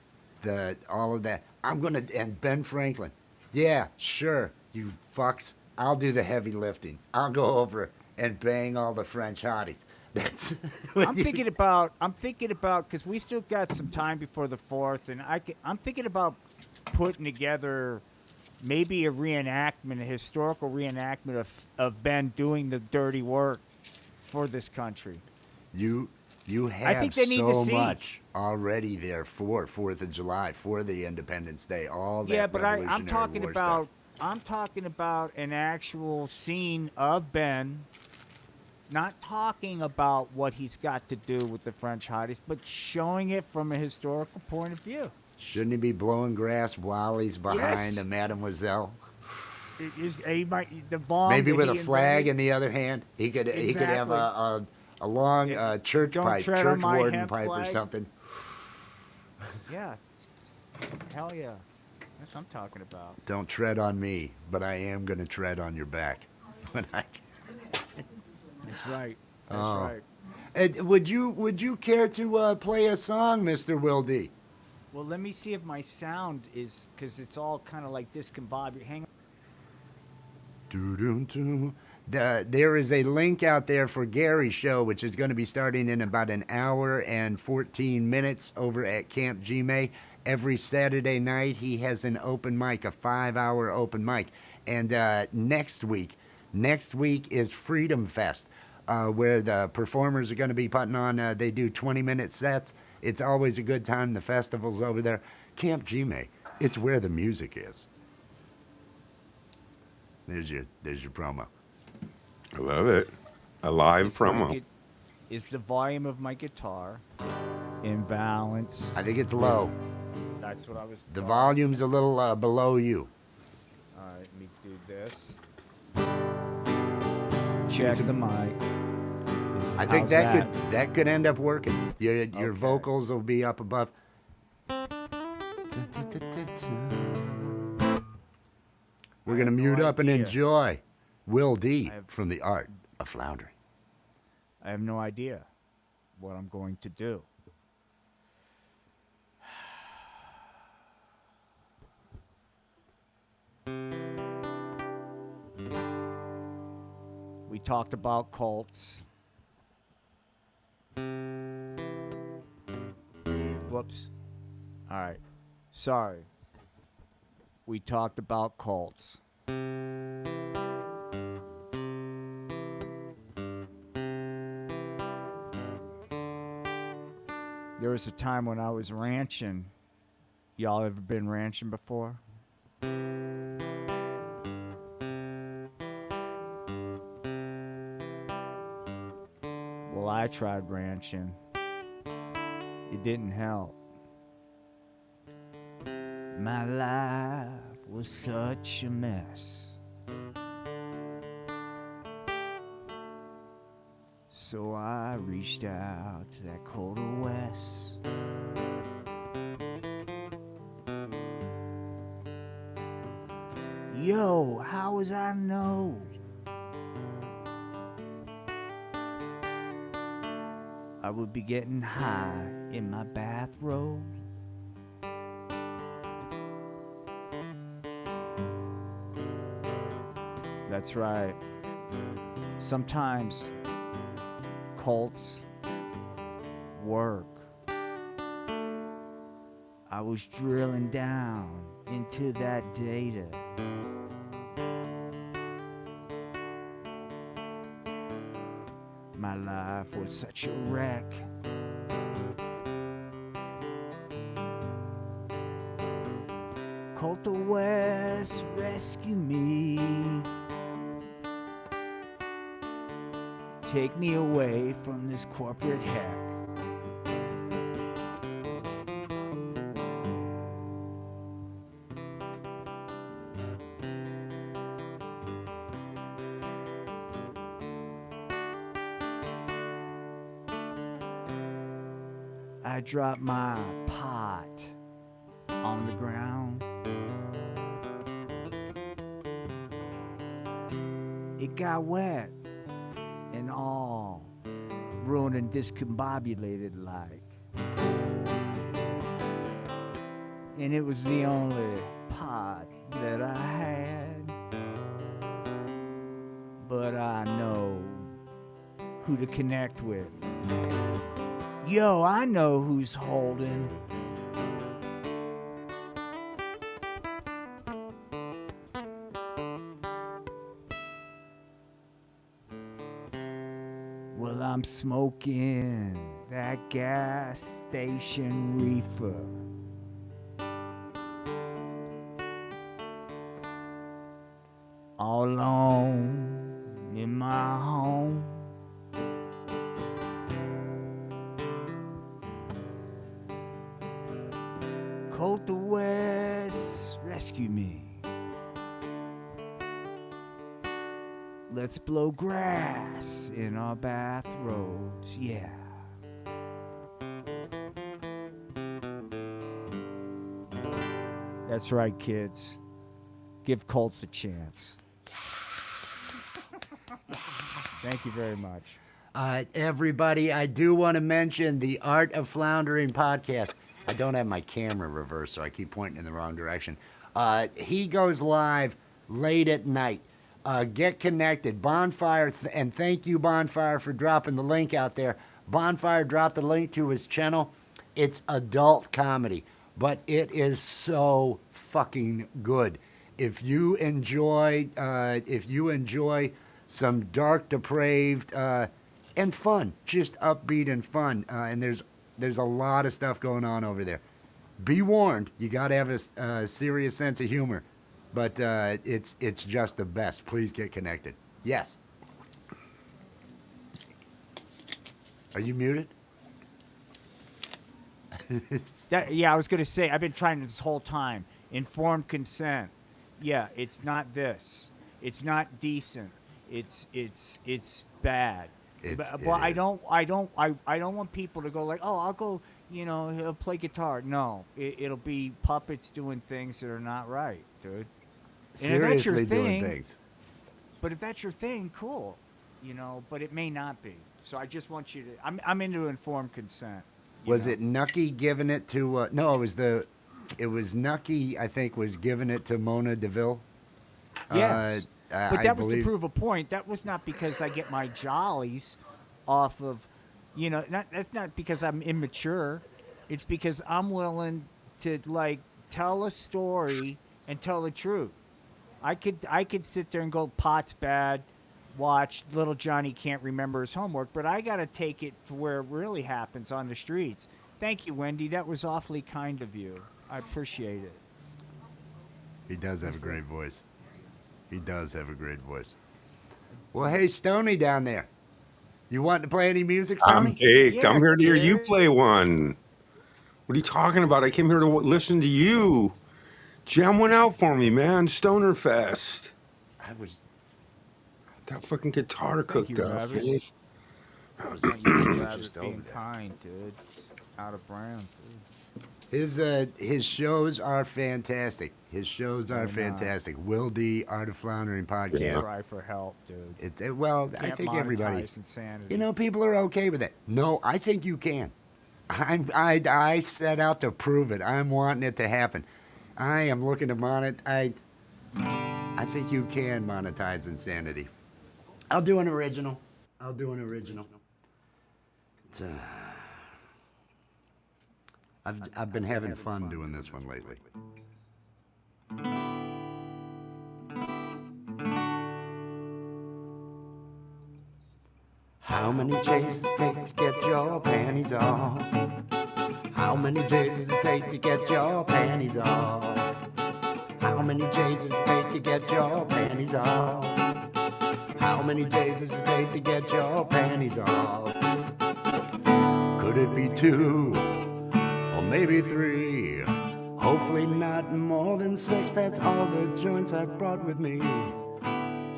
All of that. And Ben Franklin. Yeah, sure, you fucks. I'll do the heavy lifting. I'll go over and bang all the French hotties. That's. I'm thinking about because we still got some time before the 4th, and I'm thinking about putting together maybe a reenactment, a historical reenactment of Ben doing the dirty work for this country. You I have think they need to so see. much already there for 4th of July, for the Independence Day, all that Yeah, but I'm Revolutionary talking War about stuff. I'm talking about an actual scene of Ben. Not talking about what he's got to do with the French hotties, but showing it from a historical point of view. Shouldn't he be blowing grass while he's behind Yes. a mademoiselle? The bomb Maybe that with a he flag invented- in the other hand. He could have a long church Don't pipe, tread on church my warden hemp pipe or flag. something. Yeah. Hell yeah. That's what I'm talking about. Don't tread on me, but I am going to tread on your back. When I... That's right. That's Oh. right. Would you care to play a song, Mr. Will D? Well, let me see if my sound is, because it's all kind of like discombobulated. Hang on. Doo-doo-doo. There is a link out there for Gary's show, which is going to be starting in about an hour and 14 minutes over at Camp Gmail. Every Saturday night, he has an open mic, a 5-hour open mic. And next week is Freedom Fest, where the performers are going to be putting on, they do 20-minute sets. It's always a good time. The festival's over there. Camp Gmail, it's where the music is. There's your promo. I love it. A live Is my promo. gu- Is the volume of my guitar in balance? I think it's low. That's what I was. The volume's a little below you. All right, let me do this. Check the mic. I think How's that could end up working. Your Okay. vocals will be up above. We're gonna have no mute up and idea. enjoy Will D I have- from the Art of Floundering. I have no idea what I'm going to do. We talked about cults. Whoops. All right. Sorry. We talked about cults. There was a time when I was ranching. Y'all ever been ranching before? Well, I tried ranching. It didn't help. My life was such a mess. So I reached out to that Cult of Wes. Yo, how was I to know? I would be getting high in my bathrobe. That's right. Sometimes cults work. I was drilling down into that data. My life was such a wreck. Cult of Wes, rescue me. Take me away from this corporate heck. I dropped my pot on the ground. It got wet and all ruined and discombobulated like. And it was the only pot that I had. But I know who to connect with. Yo, I know who's holding. Well, I'm smoking that gas station reefer. All alone in my home. Cult of Wes, rescue me. Let's blow grass in our bathrobes, yeah. That's right, kids. Give cults a chance. Thank you very much. Everybody, I do want to mention the Art of Floundering podcast. I don't have my camera reversed, so I keep pointing in the wrong direction. He goes live late at night. Get connected. Bonfire, and thank you, Bonfire, for dropping the link out there. Bonfire dropped the link to his channel. It's adult comedy, but it is so fucking good. If you enjoy some dark, depraved, and fun, just upbeat and fun, and there's a lot of stuff going on over there. Be warned, you got to have a serious sense of humor, but it's just the best. Please get connected. Yes. Are you muted? Yeah, I was going to say, I've been trying this whole time. Informed consent. Yeah, it's not this. It's not decent. It's bad. But I don't want people to go like, oh, I'll go, he'll play guitar. No, it'll be puppets doing things that are not right, dude. Seriously doing things. But if that's your thing, cool. But it may not be. So I just want you to. I'm into informed consent. Was it Nucky giving it to? No, it was Nucky. I think was giving it to Mona DeVille. Yes. But that was believe... to prove a point. That was not because I get my jollies off of, that's not because I'm immature. It's because I'm willing to tell a story and tell the truth. I could sit there and go, pot's bad, watch little Johnny can't remember his homework, but I got to take it to where it really happens on the streets. Thank you, Wendy. That was awfully kind of you. I appreciate it. He does have a great voice. He does have a great voice. Well, hey, Stoney down there. You want to play any music, Stoney? I'm baked. I'm here to hear you play one. What are you talking about? I came here to listen to you. Jam one out for me, man. Stoner Fest. That fucking guitar cooked up. Just being kind, dude. Out of brand, dude. His shows are fantastic. Fantastic. Will D, Art of Floundering podcast. Cry for help, dude. I think everybody. Insanity. People are okay with it. No, I think you can. I set out to prove it. I'm wanting it to happen. I am looking to monetize. I think you can monetize insanity. I'll do an original. I've been having fun doing this one lately. How many chases it take to get your panties off? How many chases it take to get your panties off? How many chases it take to get your panties off? How many chases it take to get your panties off? Could it be 2 or maybe 3? Hopefully not more than 6. That's all the joints I brought with me.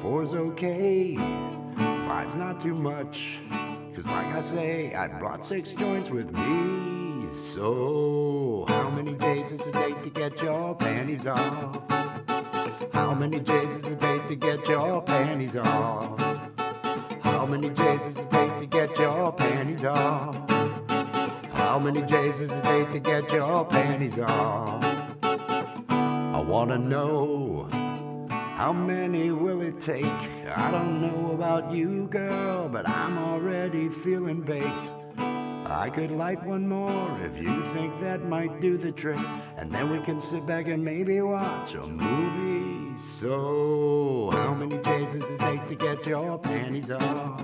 4's okay, 5's not too much, 'cause like I say, I brought 6 joints with me. So how many days does it take to get your panties off? How many days does it take to get your panties off? How many days does it take to get your panties off? How many days does it take to get your panties off? I wanna know, how many will it take? I don't know about you, girl, but I'm already feeling baked. I could light one more if you think that might do the trick, and then we can sit back and maybe watch a movie. So, how many days does it take to get your panties off?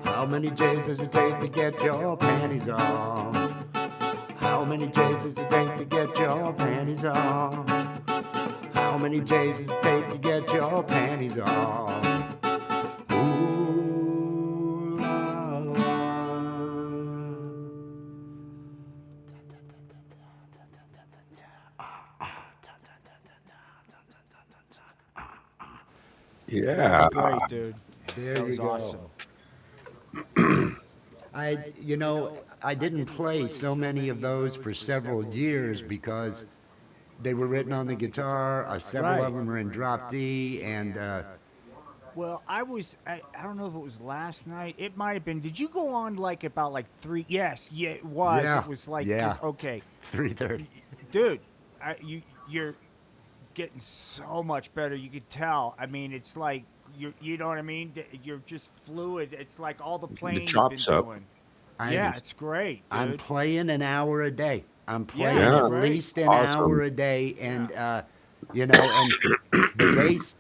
How many days does it take to get your panties off? How many days does it take to get your panties off? How many days does it take to get your panties off? Ooh, la, la. Yeah. Great, dude. There That you was go. awesome. I didn't play so many of those for several years because they were written on the guitar. Several Right. of them were in drop D, and Well, I don't know if it was last night. It might have been. Did you go on like about like 3? Yes, yeah, it was. Yeah, It was like, yeah. okay, 3:30. dude, you're getting so much better. You could tell. I mean, it's like you know what I mean. You're just fluid. It's like all the playing you've been chops up. doing. I- Yeah, it's great, dude. I'm playing an hour a day. I'm playing Yeah, at great. least an Awesome. hour a day, and and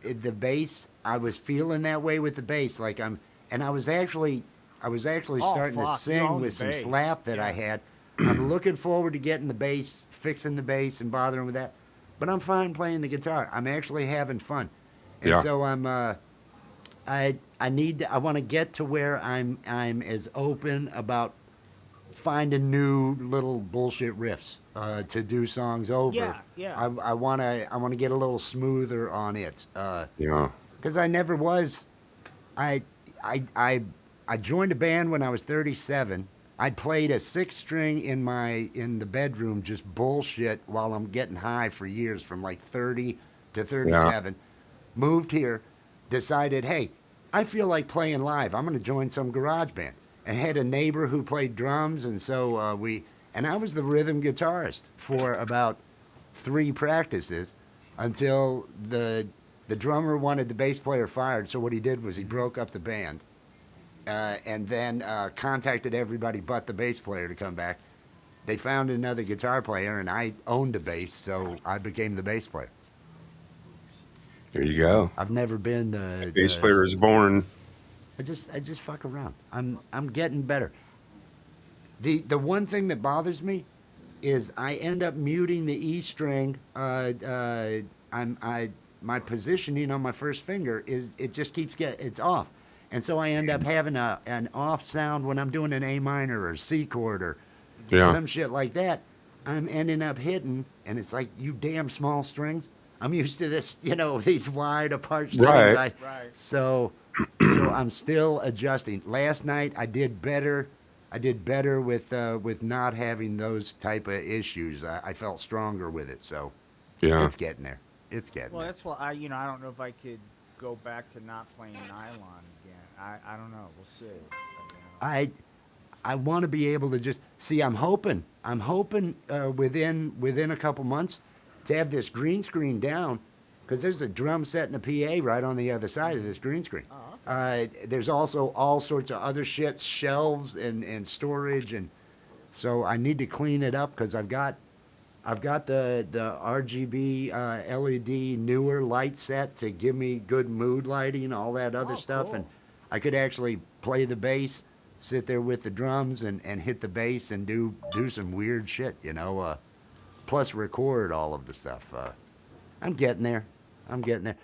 the bass. I was feeling that way with the bass, like I was actually Oh, starting to fuck, you sing own with the some bass. slap that I Yeah. had. I'm looking forward to getting the bass, fixing the bass, and bothering with that. But I'm fine playing the guitar. I'm actually having fun, and Yeah. so I'm. I want to get to where I'm as open about finding new little bullshit riffs to do songs over. Yeah, yeah. I want to get a little smoother on it Yeah. because I never was. I joined a band when I was 37. I played a 6-string in the bedroom, just bullshit while I'm getting high for years, from like 30 to 37. Moved here, decided, hey, I feel like playing live. I'm going to join some garage band. And had a neighbor who played drums, and so I was the rhythm guitarist for about 3 practices until the drummer wanted the bass player fired. So what he did was he broke up the band, and then contacted everybody but the bass player to come back. They found another guitar player, and I owned a bass, so I became the bass player. There you go. I've never been the Bass player is born. I just fuck around. I'm getting better. The one thing that bothers me is I end up muting the E string. My positioning on my first finger is it just keeps it's off, and so I end up having an off sound when I'm doing an A minor or C chord or Yeah. some shit like that. I'm ending up hitting, and it's like, you damn small strings. I'm used to this, these wide apart strings. Right. Right. So I'm still adjusting. Last night I did better. I did better with not having those type of issues. I felt stronger with it. So Yeah. it's getting there. It's getting Well, there. that's why I don't know if I could go back to not playing nylon again. I don't know. We'll see. But, I want to be able to just see. I'm hoping within a couple months to have this green screen down, because there's a drum set and a PA right on the other side of this green screen. Oh, There's also all sorts of other shits, shelves and storage, and So I need to clean it up because I've got the RGB LED newer light set to give me good mood lighting, all that other Oh, stuff, and cool. I could actually play the bass, sit there with the drums, and hit the bass and do some weird shit, you know. Plus record all of the stuff. I'm getting there. I'm getting there.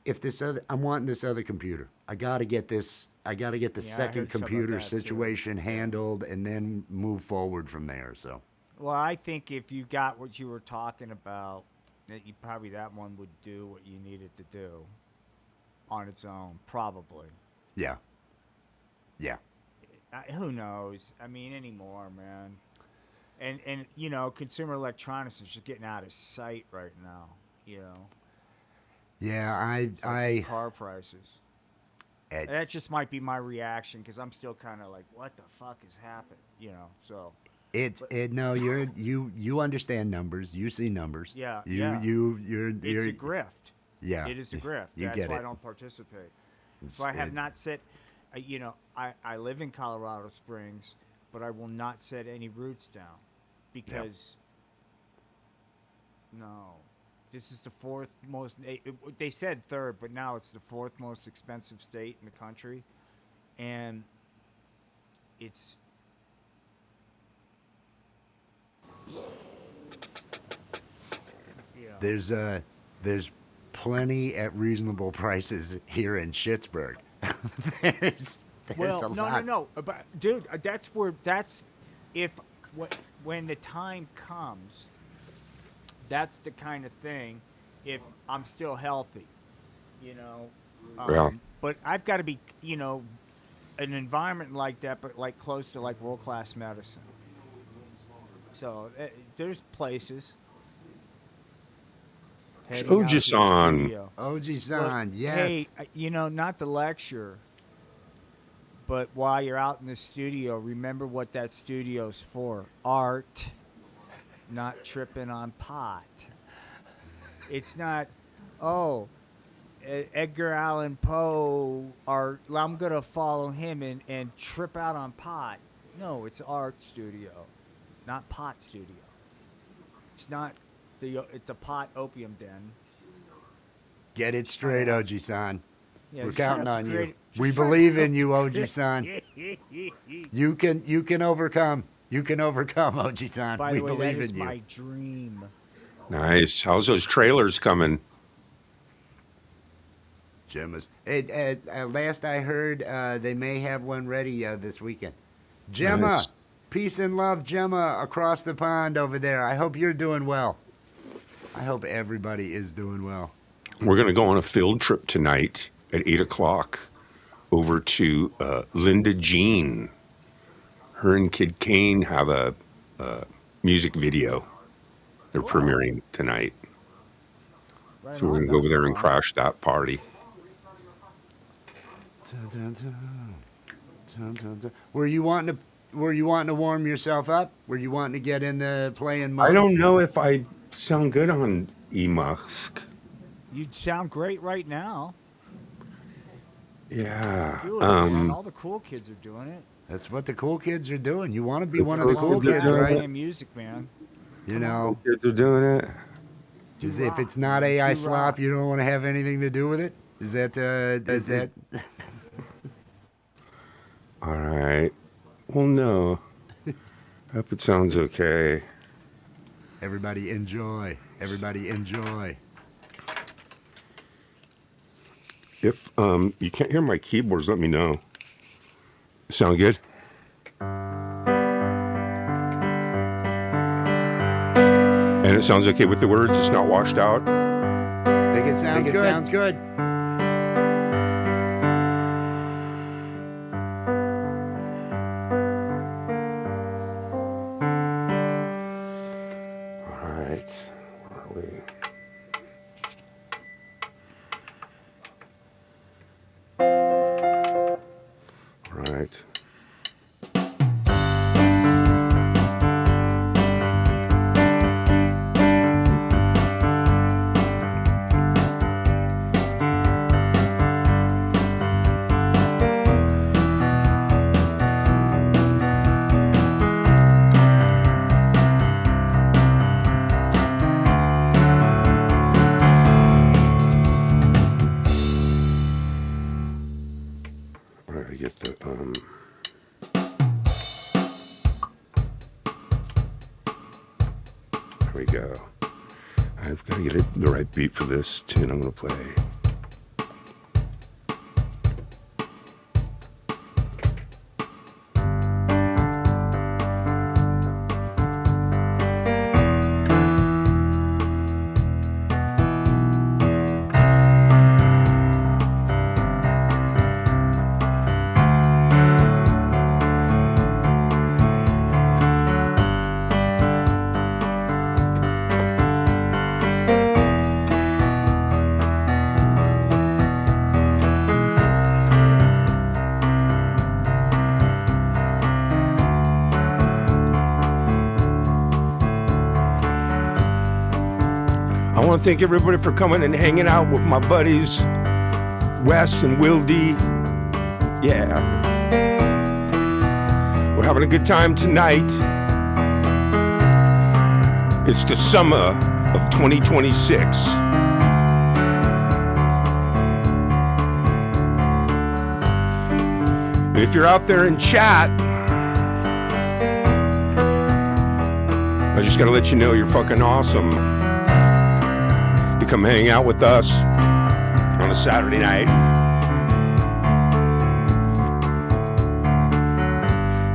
If this other, I'm wanting this other computer. I gotta get this. I gotta get the Yeah, I second heard something about computer that, too. situation handled, and then move forward from there. So. Well, I think if you got what you were talking about, that one would do what you needed to do on its own, probably. Yeah. Yeah. Who knows? I mean, anymore, man. And consumer electronics is just getting out of sight right now. You know, Yeah. It's like car prices. I That just might be my reaction because I'm still kind of like, what the fuck has happened? So. no, you understand numbers. You see numbers. Yeah, You're It's a grift. yeah. It is a grift. You That's get why it. I don't participate. It's- So I have it- not set, I live in Colorado Springs, but I will not set any roots down because, no, this is the fourth most, they said third, but now it's the fourth most expensive state in the country. And it's, yeah. There's plenty at reasonable prices here in Schittsburg. there's Well, a no, lot. no, no, but dude, if when the time comes, that's the kind of thing. If I'm still healthy, you know, Yeah. but I've got to be, an environment like that, but like close to like world class medicine. So there's places. Heading out to the Oji-san. studio. Oji-san, But, yes. Hey, not the lecture, but while you're out in the studio, remember what that studio's for. Art, not tripping on pot. It's not, Edgar Allan Poe, art, I'm going to follow him and trip out on pot. No, it's art studio, not pot studio. It's not, it's a pot opium den. Get it straight, Oji-san. Yeah, We're just counting trying on to you. create- We just trying believe to- in you, Oji-san. You can overcome. You can overcome, Oji-san. By We the way, that believe is in you. my dream. Nice. How's those trailers coming? Gemma's. Last I heard, they may have one ready this weekend. Gemma, Nice. peace and love, Gemma, across the pond over there. I hope you're doing well. I hope everybody is doing well. We're going to go on a field trip tonight at 8 o'clock over to Linda Jean. Her and Kid Kane have a music video. They're premiering tonight. Right So we're on, going to go over that'll there be and fun. crash that party. Dun, dun, dun. Dun, dun, dun. Were you wanting to warm yourself up? Were you wanting to get in the playing mode? I don't know if I sound good on eMusk. You sound great right now. Yeah. Do it, man. All the cool kids are doing it. That's what the cool kids are doing. You want to be The one of the cool cool kids are kids, doing right? Playing music, man. You know, Kids are doing it. because Do if rock, it's not man. AI Do slop, rock. you don't want to have anything to do with it. Is that All right. Well, no. Hope it sounds okay. Everybody enjoy. Everybody enjoy. If you can't hear my keyboards, let me know. Sound good? And it sounds okay with the words? It's not washed out? Think it sounds good. All right. Where are we? All right. There we go. I've got to get the right beat for this tune I'm going to play. I want to thank everybody for coming and hanging out with my buddies, Wes and Will D. Yeah. We're having a good time tonight. It's the summer of 2026. And if you're out there in chat, I just gotta let you know you're fucking awesome. To come hang out with us on a Saturday night.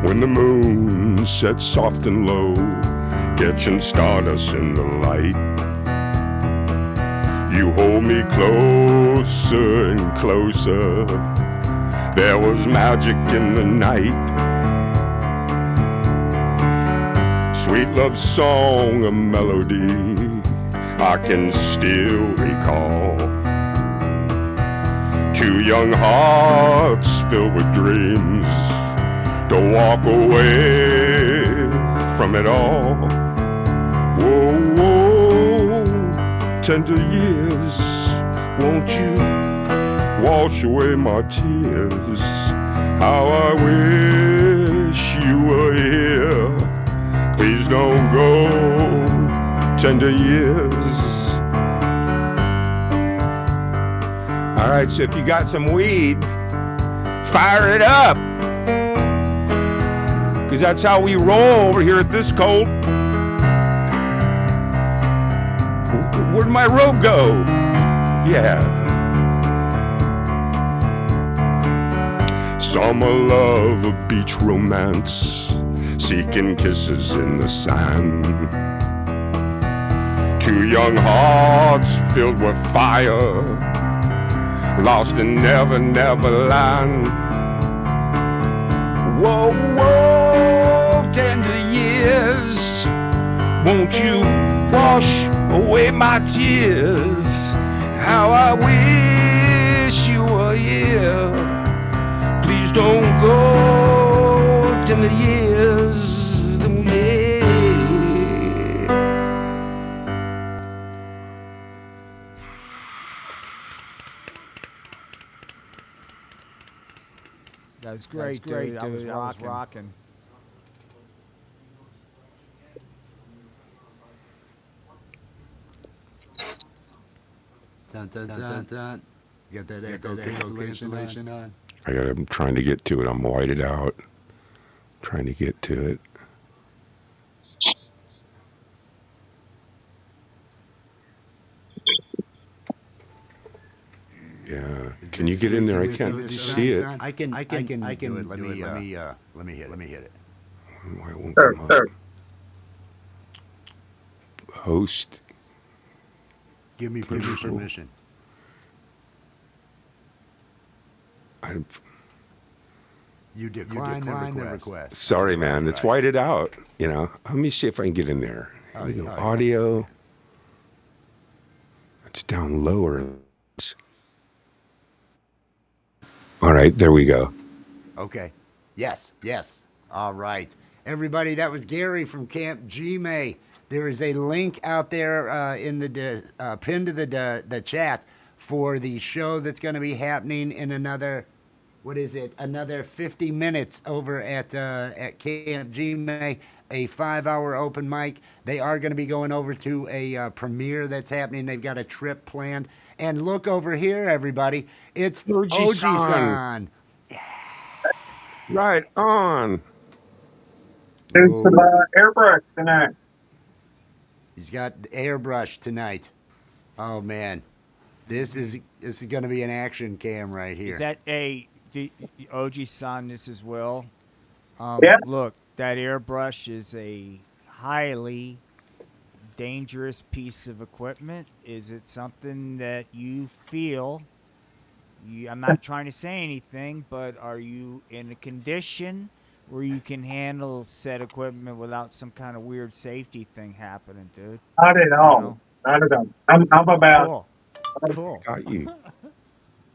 When the moon sets soft and low, catching stardust in the light, you hold me closer and closer. There was magic in the night. Sweet love song, a melody I can still recall. Two young hearts filled with dreams to walk away from it all. Whoa, whoa, tender years, won't you wash away my tears? How I wish you were here. Please don't go, tender years. All right, so if you got some weed, fire it up, because that's how we roll over here at this cult. Where'd my robe go? Yeah. Summer love, a beach romance, seeking kisses in the sand. Two young hearts filled with fire, lost in Never, Never Land. Whoa, whoa, tender years, won't you wash away my tears? How I wish you were here. Please don't go, tender years. That was great, dude. I was rocking. Dun, dun, dun, dun. You got that echo cancellation on? I'm trying to get to it. I'm whited out. Trying to get to it. Yeah. Can you get in there? I can't see it. I can do it. Let me hit it. Why it won't come up? Host. Give me permission. You decline the request. Sorry, man. It's whited out. You know. Let me see if I can get in there. Here we go. Audio. It's down lower. All right, there we go. Okay. Yes. All right. Everybody, that was Gary from Camp G-May. There is a link out there in the pinned to the chat for the show that's going to be happening in another, another 50 minutes over at Camp G-May, a 5-hour open mic. They are going to be going over to a premiere that's happening. They've got a trip planned. And look over here, everybody. It's Oji-san. Oji-san. Yeah. Right on. Doing some Oh, airbrush tonight. he's got the airbrush tonight. Oh man, this is gonna be an action cam right Is here. that OG son? This is Will. Yeah, Look, that airbrush is a highly dangerous piece of equipment. Is it something that you feel? I'm not trying to say anything, but are you in a condition where you can handle said equipment without some kind of weird safety thing happening, dude? not at You all. know? Not at all. I'm about. Cool. Cool. Got you.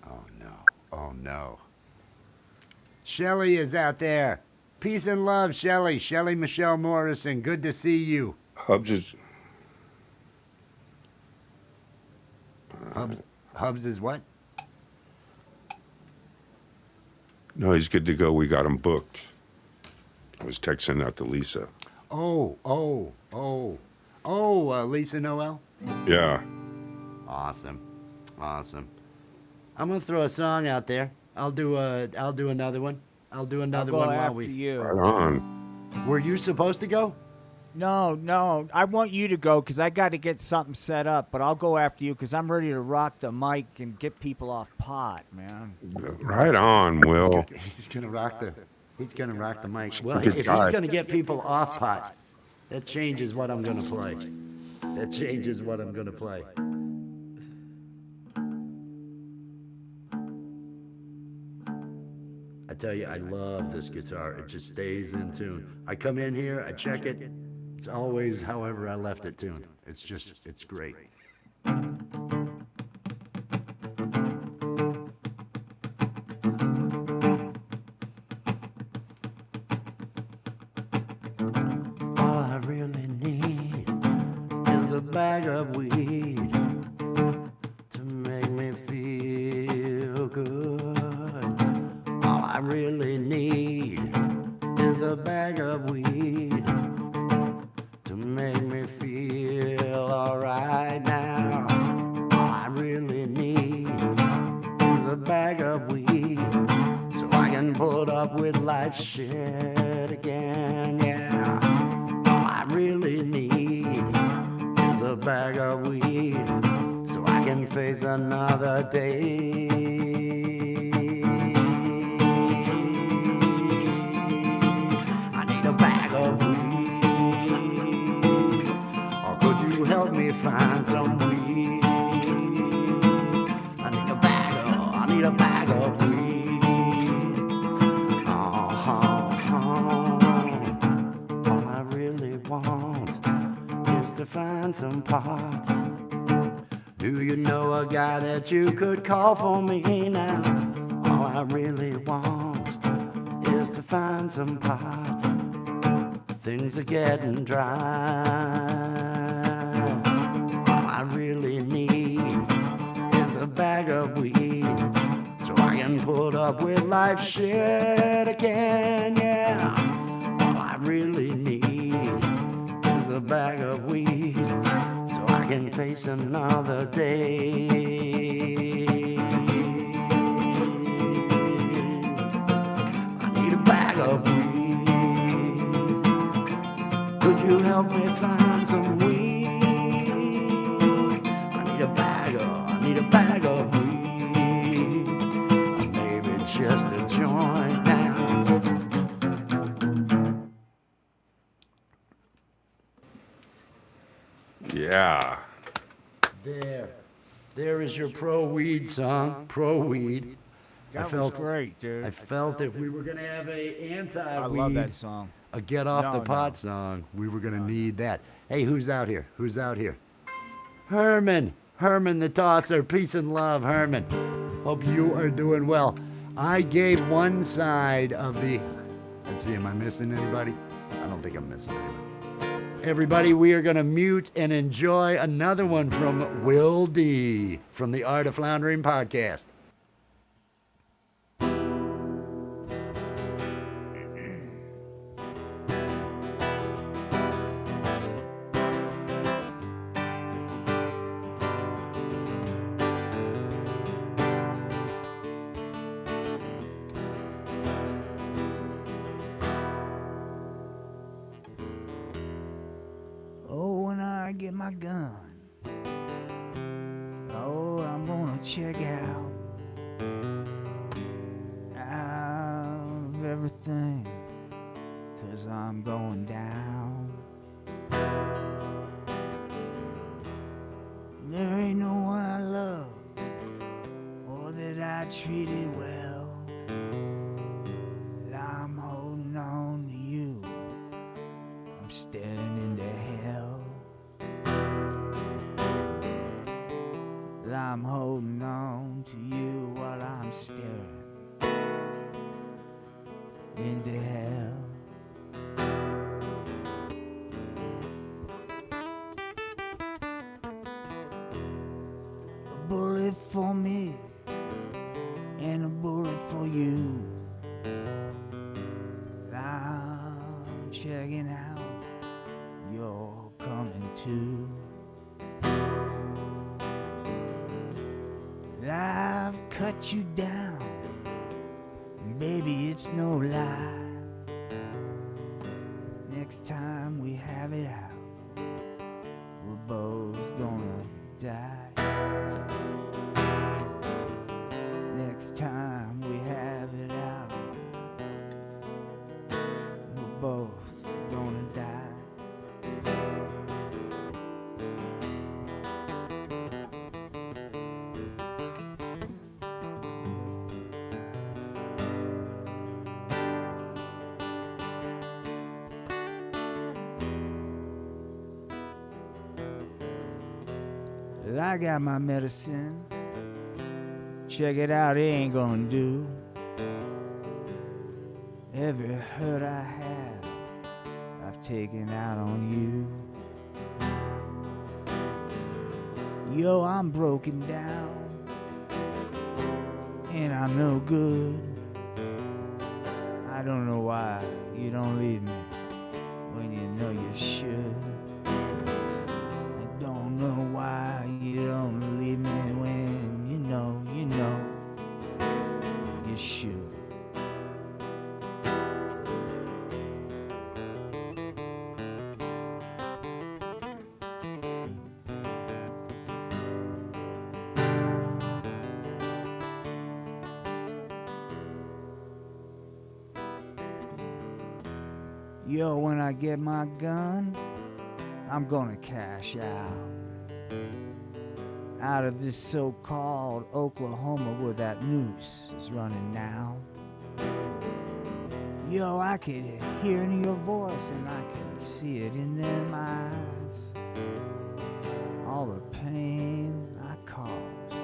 Oh no, oh no. Shelly is out there. Peace and love, Shelly. Shelly Michelle Morrison. Good to see you. Hubs is Hubs is what? no, he's good to go. We got him booked. I was texting that to Lisa. Lisa Noel. Yeah. Awesome. I'm gonna throw a song out there. I'll do another one. I'll do I'll another go one while after we. you. Right on. Were you supposed to go? No. I want you to go because I got to get something set up. But I'll go after you because I'm ready to rock the mic and get people off pot, man. Right on, Will. He's gonna rock the. He's gonna rock the mic. Well, Good if guy. he's gonna get people off pot, that changes what I'm gonna play. That changes what I'm gonna play. I tell you, I love this guitar. It just stays in tune. I come in here, I check it. It's always however I left it tuned. It's great. All I really need is a bag of weed to make me feel good. All I really need is a bag of weed to make me feel alright now. All I really need is a bag of weed so I can put up with life's shit again, yeah. All I really need is a bag of weed so I can face another day. I need a bag of weed. Or could you help me find some weed? I need a bag of weed. All I really want is to find some pot. Do you know a guy that you could call for me now? All I really want is to find some pot. Things are getting dry. All I really need is a bag of weed so I can put up with life's shit again, yeah. All I really need is a bag of weed so I can face another day. I need a bag of weed. Could you help me find some weed? I need a bag of weed. Or maybe just a joint now. Yeah. There is your pro weed song. Pro weed. That was great, dude. I felt if we were gonna have a anti-weed, I love that song. a get off the No, pot no. song, we were gonna need that. Hey, who's out here? Who's out here? Herman the tosser. Peace and love, Herman. Hope you are doing well. I gave one side of the. Let's see, am I missing anybody? I don't think I'm missing anybody. Everybody, we are going to mute and enjoy another one from Will D. from the Art of Floundering podcast. I get my gun. Oh, I'm gonna check out of everything, 'cause I'm going down. There ain't no one I love or that I treated well. I'm holding on to you. I'm staring into hell. I'm holding on to you while I'm staring into hell. A bullet for me and a bullet for you. I'm checking out, you're coming too. I've cut you down, baby, it's no lie. Next time we have it out, we're both gonna die. Next time we have it out, we're both gonna die. Well, I got my medicine. Check it out, it ain't gonna do. Every hurt I have, I've taken out on you. Yo, I'm broken down, and I'm no good. I don't know why you don't leave me when you know you should. I don't know why you don't leave me when you know you should. Yo, when I get my gun, I'm gonna cash out of this so-called Oklahoma where that noose is running now. Yo, I could hear it in your voice and I could see it in them eyes. All the pain I caused,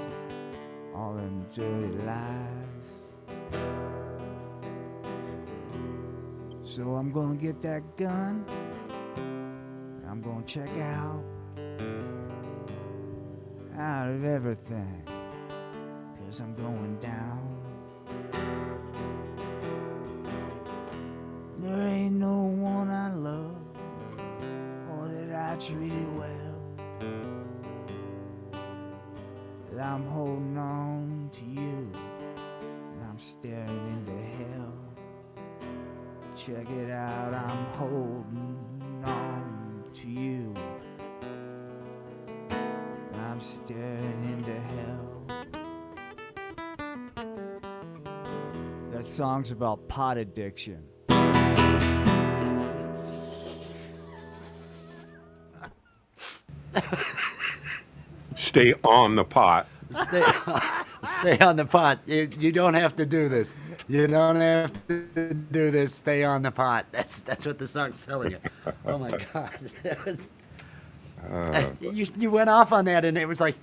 all them dirty lies. So I'm gonna get that gun, I'm gonna check out of everything, 'cause I'm going down. There ain't no one I love or that I treated well. I'm holding on to you and I'm staring into hell. Check it out, I'm holding on to you. I'm staring into hell. That song's about pot addiction. Stay on the pot. Stay on the pot. You don't have to do this. You don't have to do this. Stay on the pot. That's what the song's telling you. Oh my God. That was, you went off on that, and it was like,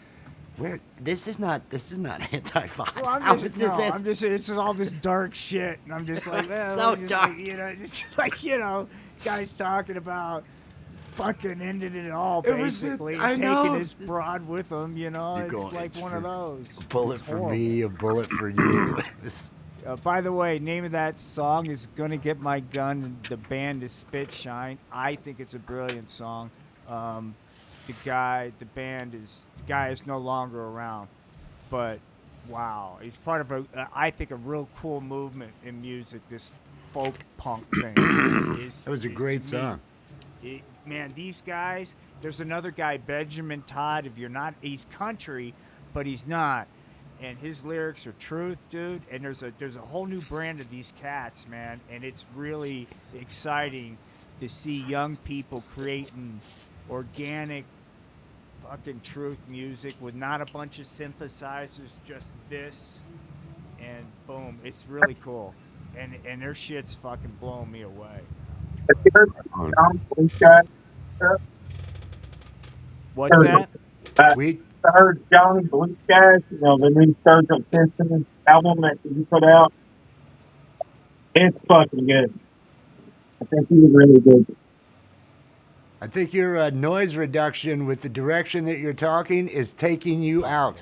where? This is not anti-pot. Well, How is this? it's just all this dark shit, and I'm just like, It's well, so just dark. like, it's just like, guys talking about fucking ended it all, It was basically. I taking know. his broad with him, it's going, like it's one of those. A bullet It's for horrible. me, a bullet for you. By the way, name of that song is Gonna Get My Gun. The band is Spit Shine. I think it's a brilliant song. The guy is no longer around, but wow, he's part of I think a real cool movement in music, this folk punk thing. That was a great to me, song. Man, these guys. There's another guy, Benjamin Todd. If you're not, he's country, but he's not. And his lyrics are truth, dude. And there's a whole new brand of these cats, man. And it's really exciting to see young people creating organic fucking truth music with not a bunch of synthesizers, just this, and boom, it's really cool. And their shit's fucking blowing me away. Have you heard On. Johnny Blue Sky stuff? What's that? We I heard Johnny Blue Skies, the new Sturgill Simpson album that you put out. It's fucking good. I think he was really good. I think your noise reduction with the direction that you're talking is taking you out.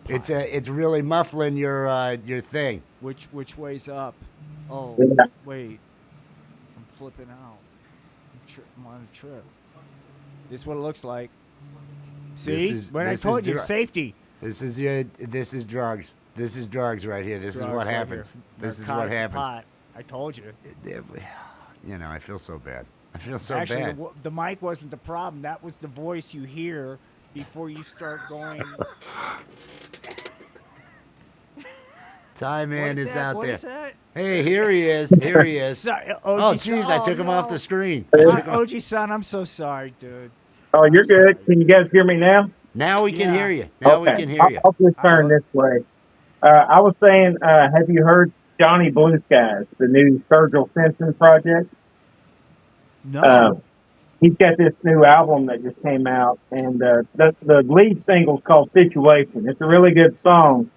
It's really muffling your thing. Which way's up? Oh, Yeah. wait, I'm flipping out. I'm on a trip. This is what it looks like. See, when I told you, safety. This is drugs. This is drugs right here. This is Drugs what right happens. here. This is what Narcotic happens. pot. I told you. I feel so bad. I feel so Actually, bad. the mic wasn't the problem. That was the voice you hear before you start going. Ty Man is out What there. is that? Hey, here he is. Here he is. Sorry, Oh, OG jeez, I took him off the screen. OG son, I'm so sorry, dude. Oh, you're I'm sorry. good. Can you guys hear me now? Now we can Yeah. hear you. Now we can hear you. I'll just turn this way. I was saying, have you heard Johnny Blue Skies, the new Sturgill Simpson project? No. He's got this new album that just came out, and the lead single's called Situation. It's a really good song,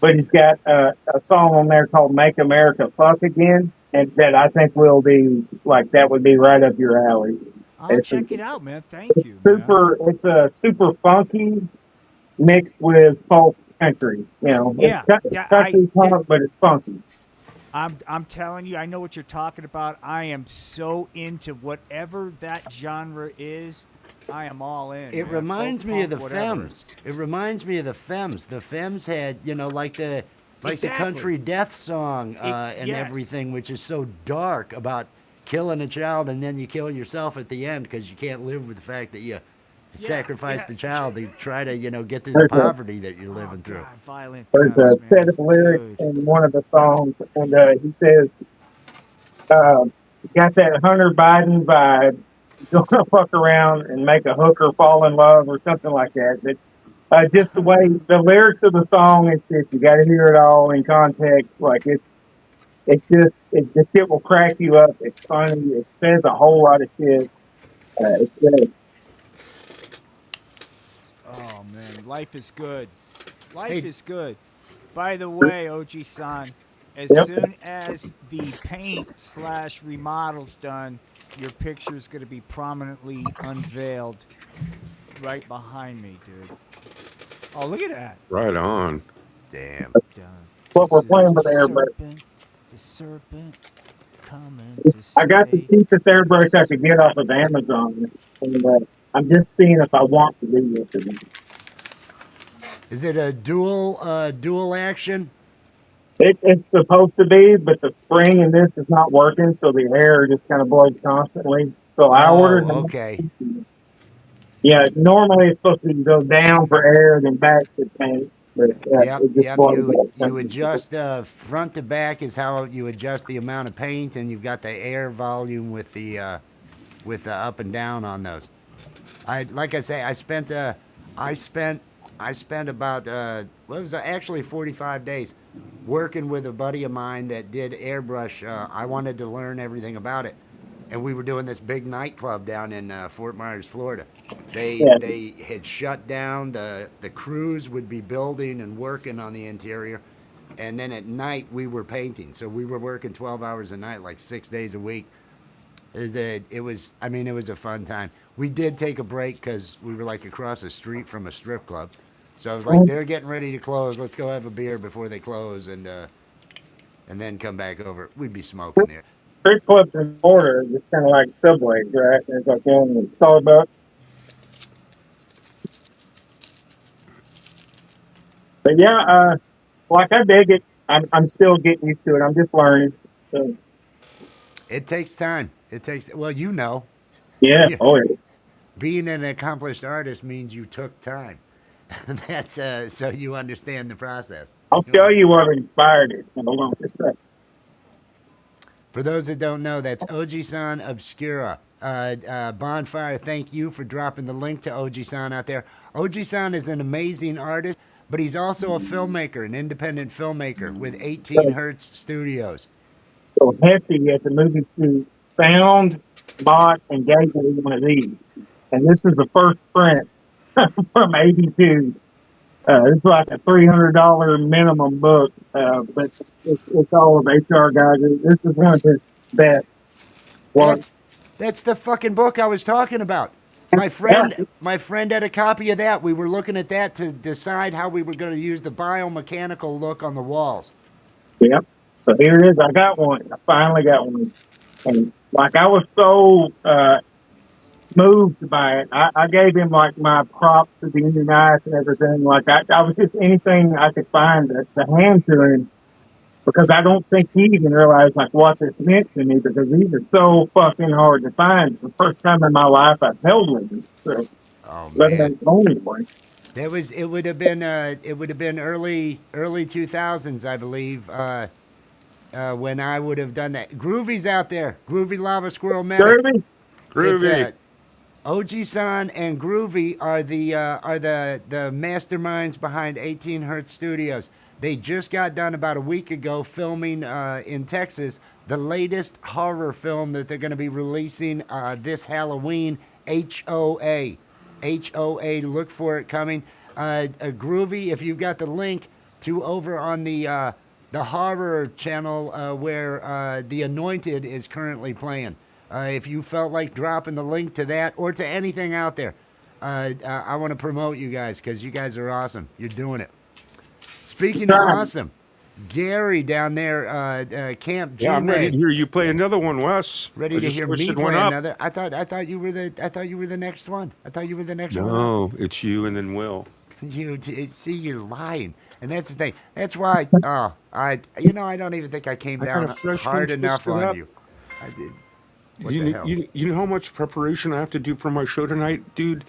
but he's got a song on there called Make America Fuck Again, and that I think will be, that would be right up your alley. I'll check it out, man. Thank you. It's a super funky mixed with folk country, Yeah, It's country punk, but it's funky. I'm telling you, I know what you're talking about. I am so into whatever that genre is. I am all in. It man. reminds Folk me of the punk, whatever. Femmes. It reminds me of the Femmes. The Femmes had, like the Exactly. country death song and yes. everything, which is so dark about killing a child and then you kill yourself at the end because you can't live with the fact that you sacrificed the child to try to, get through the poverty that you're living through. God, violent There's femmes, a set man. of lyrics Dude. in one of the songs, and he says, got that Hunter Biden vibe. You're gonna fuck around and make a hooker fall in love or something like that. But just the way the lyrics of the song, it's just, you got to hear it all in context. The shit will crack you up. It's funny. It says a whole lot of shit. It's good. Oh man, life is good. Life Hey. is good. By the way, OG san, as Yep. soon as the paint/remodel's done, your picture is going to be prominently unveiled right behind me, dude. Oh, look at that. Right on. Damn. Done. What we're This is playing with the there, but serpent coming to I got the say- cheapest airbrush I could get off of Amazon, and I'm just seeing if I want to do this or not. Is it a dual action? It's supposed to be, but the spring in this is not working, so the air just kind of blows constantly. So I ordered. Okay. Yeah, normally it's supposed to go down for air, then back to paint. But Yep. it just blows You up. adjust front to back is how you adjust the amount of paint, and you've got the air volume with the up and down on those. Like I say, I spent about actually 45 days working with a buddy of mine that did airbrush. I wanted to learn everything about it, and we were doing this big nightclub down in Fort Myers, Florida. They had shut down. The crews would be building and working on the interior, and then at night we were painting. So we were working 12 hours a night, like 6 days a week. It was a fun time. We did take a break because we were like across the street from a strip club. So I was like, they're getting ready to close. Let's go have a beer before they close, and then come back over. We'd be smoking there. Strip clubs in Florida are just kind of like Subways, right? It's like going to Starbucks. But yeah, I dig it. I'm still getting used to it. I'm just learning. So, It takes time. It takes, well, Yeah. Oh, yeah. Being an accomplished artist means you took time. That's so you understand the process. I'll You tell you understand. what inspired it. Hold on just a second. For those that don't know, that's Oji-san Obscura. Bonfire, thank you for dropping the link to Oji-san out there. Oji-san is an amazing artist, but he's also a filmmaker, an independent filmmaker with 18 So, Hertz Studios. so Hippie at the movie shoot found, bought, and gave me one of these. And this is the first print from '82. It's like a $300 minimum book, but it's all of HR guys. This is one of his best work. That's the fucking book I was talking about. Yeah, My friend had a copy of that. We were looking at that to decide how we were going to use the biomechanical look on the walls. yeah. So here it is. I got one. I finally got one. And like I was so moved by it. I gave him like my props to the Indian Ice and everything. Like I was just anything I could find to hand to him because I don't think he even realized like what this meant to me because these are so fucking hard to find. It's the first time in my life I've held one. So Oh let man, alone only one. it would have been early 2000s, I believe, when I would have done that. Groovy's out there. Groovy Lava Squirrel Medic. Derby? It's Groovy. Oji-san and Groovy are the masterminds behind 18 Hertz Studios. They just got done about a week ago filming in Texas the latest horror film that they're going to be releasing this Halloween. HOA. HOA. Look for it coming. Groovy, if you've got the link to over on the horror channel where The Anointed is currently playing. If you felt like dropping the link to that or to anything out there, I want to promote you guys because you guys are awesome. You're doing it. Speaking of Trying. awesome, Gary down there, Camp Yeah, I'm ready G-May, to hear you play another one, Wes. ready I to just hear me twisted one play up. another. I thought you were the next one. I thought you were the next one up. No, it's you and then Will. See, you're lying, and that's the thing. That's why. I don't even think I came I got a down fresh one hard enough twisted on up. you. I did. What the hell? You know how much preparation I have to do for my show tonight, dude?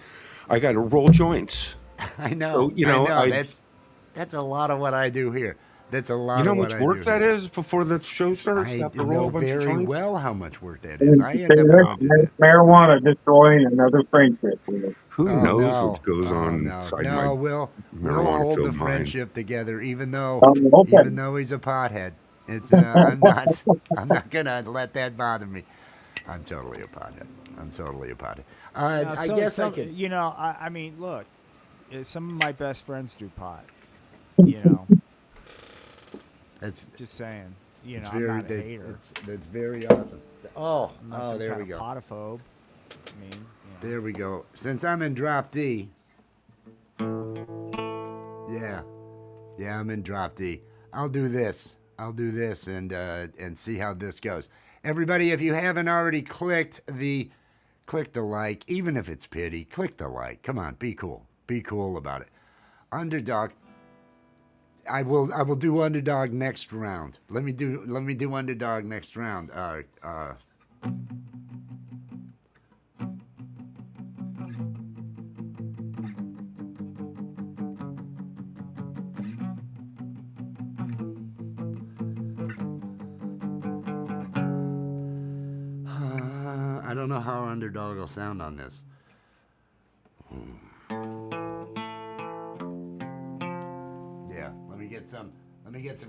I got to roll joints. I know. So, you I know, know. That's a lot of what I do here. That's a you lot know of how what much I do work that here. is before the show starts? I Have to roll know a bunch of very joints. well how much work that is. And I see, end up that's having to do that. marijuana destroying another friendship. Who Oh knows what no. goes Oh on no. inside my No, we'll hold the marijuana-filled mind? friendship together, even Okay. though he's a pothead. It's I'm not gonna let that bother me. I'm totally a pothead. I'm totally a pothead. Now, I guess I some, could. I mean, look, some of my best friends do pot. You know, It's just saying. it's I'm very not a hater. that's very awesome. I'm not some There kind we of go. potophobe. I mean, There we go. Since I'm in drop D, yeah, I'm in drop D. I'll do this. And see how this goes. Everybody, if you haven't already click the like, even if it's pity, click the like. Come on, be cool. Be cool about it. Underdog. I will do underdog next round. Let me do underdog next round. I don't know how underdog will sound on this. Yeah, let me get some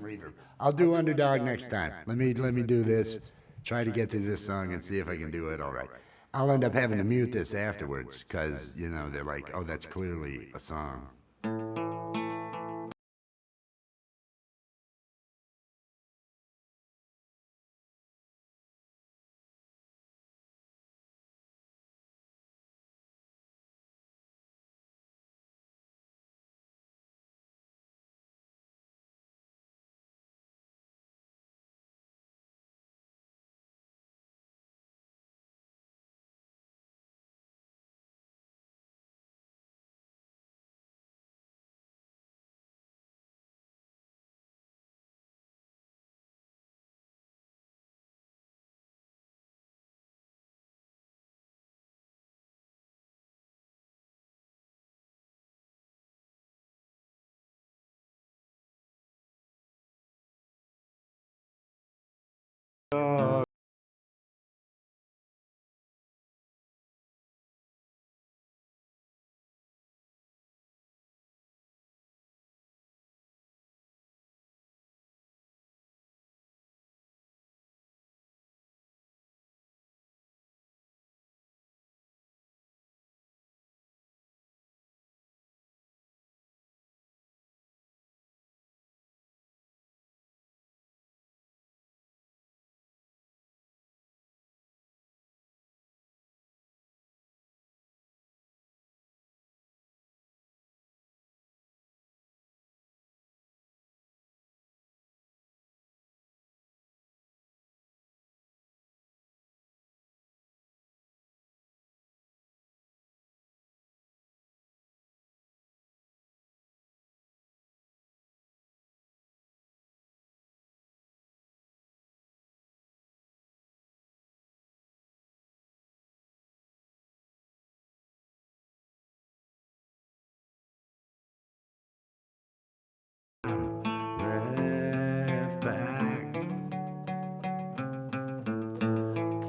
reverb. I'll do underdog next time. Let me do this. Try to get through this song and see if I can do it all right. I'll end up having to mute this afterwards because they're like, oh, that's clearly a song.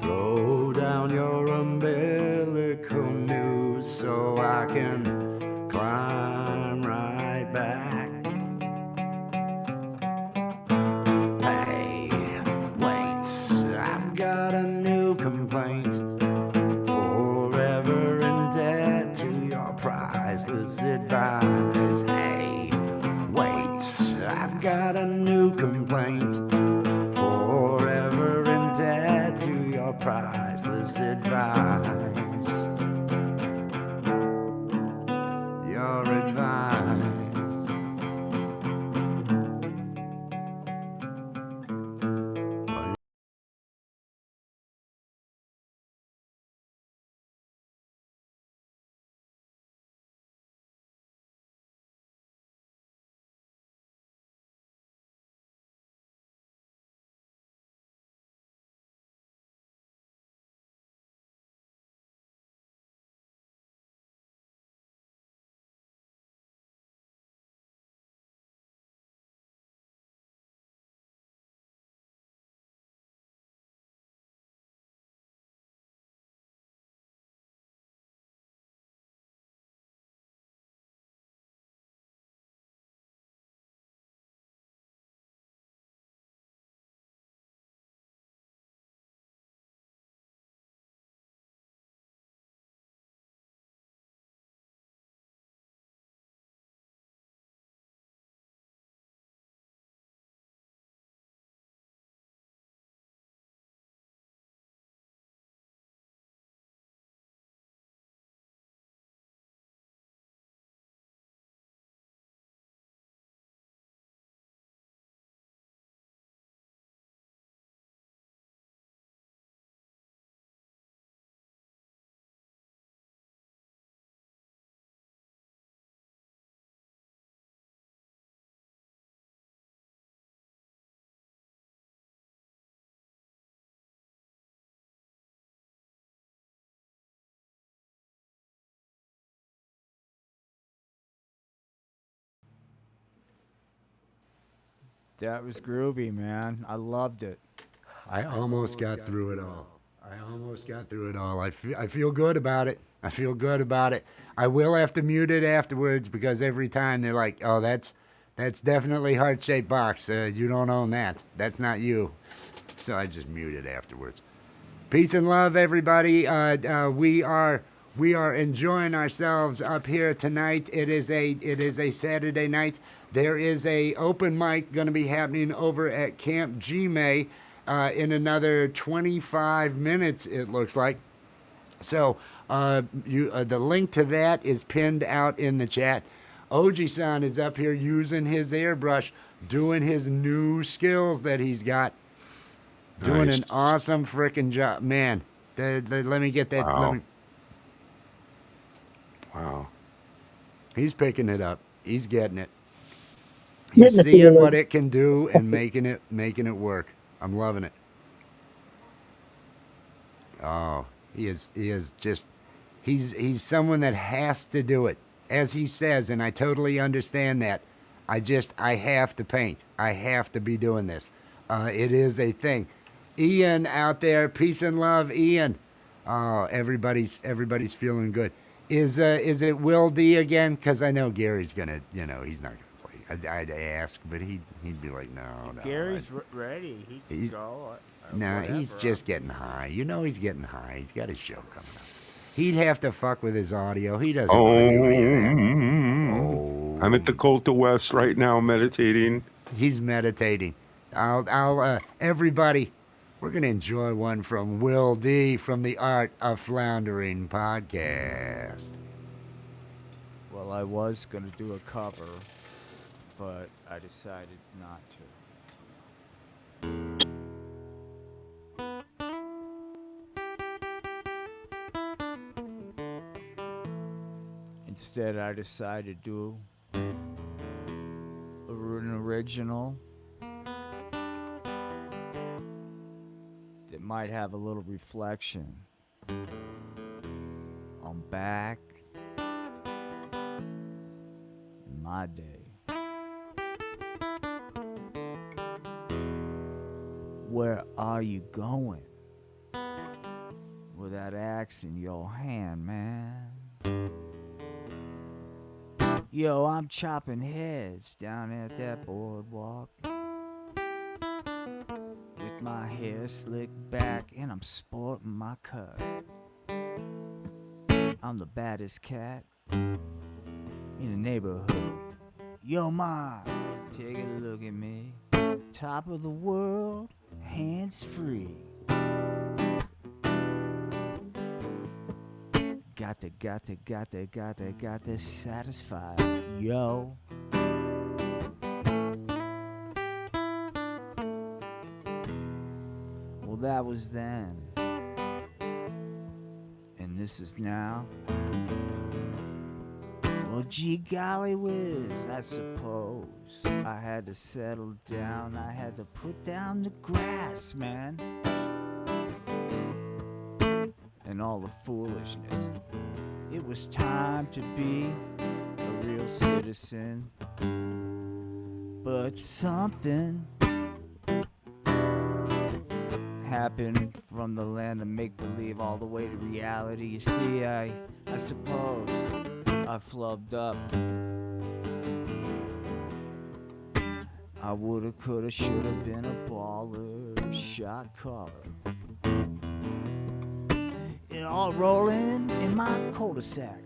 Throw down your umbilical noose so I can climb right back. Hey, wait, I've got a new complaint. Forever in debt to your priceless advice. Hey, wait, I've got a new complaint. Forever in debt to your priceless advice. Your advice. That was groovy, man. I loved it. I almost got through it all. I almost got through it all. I feel good about it. I feel good about it. I will have to mute it afterwards because every time they're like, "Oh, that's definitely heart-shaped box. You don't own that. That's not you." So I just mute it afterwards. Peace and love, everybody. We are enjoying ourselves up here tonight. It is a Saturday night. There is a open mic going to be happening over at Camp G-May in another 25 minutes, it looks like. So the link to that is pinned out in the chat. Oji-san is up here using his airbrush, doing his new skills that he's got. Doing Nice. an awesome freaking job. Man, let me get that. Wow. Wow. He's picking it up. He's getting it. Getting He's the seeing feeling. what it can do and making it work. I'm loving it. Oh, he is just he's someone that has to do it. As he says, and I totally understand that. I have to paint. I have to be doing this. It is a thing. Ian out there, peace and love, Ian. Oh, everybody's feeling good. Is it Will D again? Because I know Gary's gonna, he's not gonna play. I'd ask, but he'd be like, no. Gary's ready. He can He's- go. No, he's whatever. just getting high. He's getting high. He's got his show coming up. He'd have to fuck with his audio. He doesn't want to do any of that. Oh, I'm at the Cult of Wes right now meditating. he's meditating. Everybody, we're going to enjoy one from Will D from the Art of Floundering podcast. Well, I was going to do a cover, but I decided not to. Instead, I decided to do an original that might have a little reflection on back in my day. Where are you going? with that axe in your hand, man. Yo, I'm chopping heads down at that boardwalk with my hair slicked back and I'm sporting my cut. I'm the baddest cat in the neighborhood. Yo, ma, take a look at me. Top of the world, hands free. Got to satisfy. Yo. Well, that was then. And this is now. Well, gee golly whiz, I suppose I had to settle down. I had to put down the grass, man. And all the foolishness. It was time to be a real citizen. But something happened from the land of make-believe all the way to reality. You see, I suppose I flubbed up. I woulda, coulda, shoulda been a baller, shot caller. It all rolling in my cul-de-sac.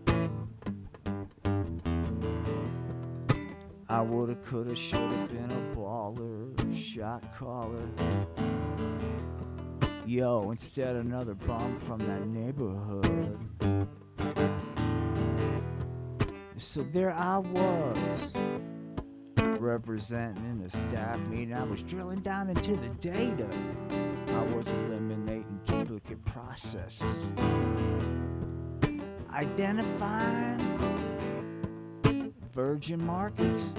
I woulda, coulda, shoulda been a baller, shot caller. Yo, instead another bum from that neighborhood. So there I was, representing a staff meeting. I was drilling down into the data. I was eliminating duplicate processes, identifying virgin markets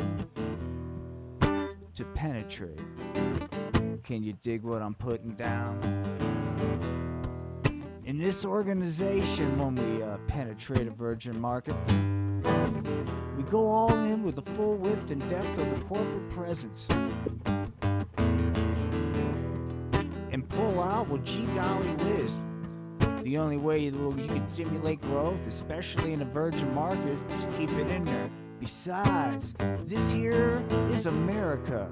to penetrate. Can you dig what I'm putting down? In this organization, when we penetrate a virgin market, we go all in with the full width and depth of the corporate presence. And pull out, well, gee golly whiz. The only way you can stimulate growth, especially in a virgin market, is to keep it in there. Besides, this here is America.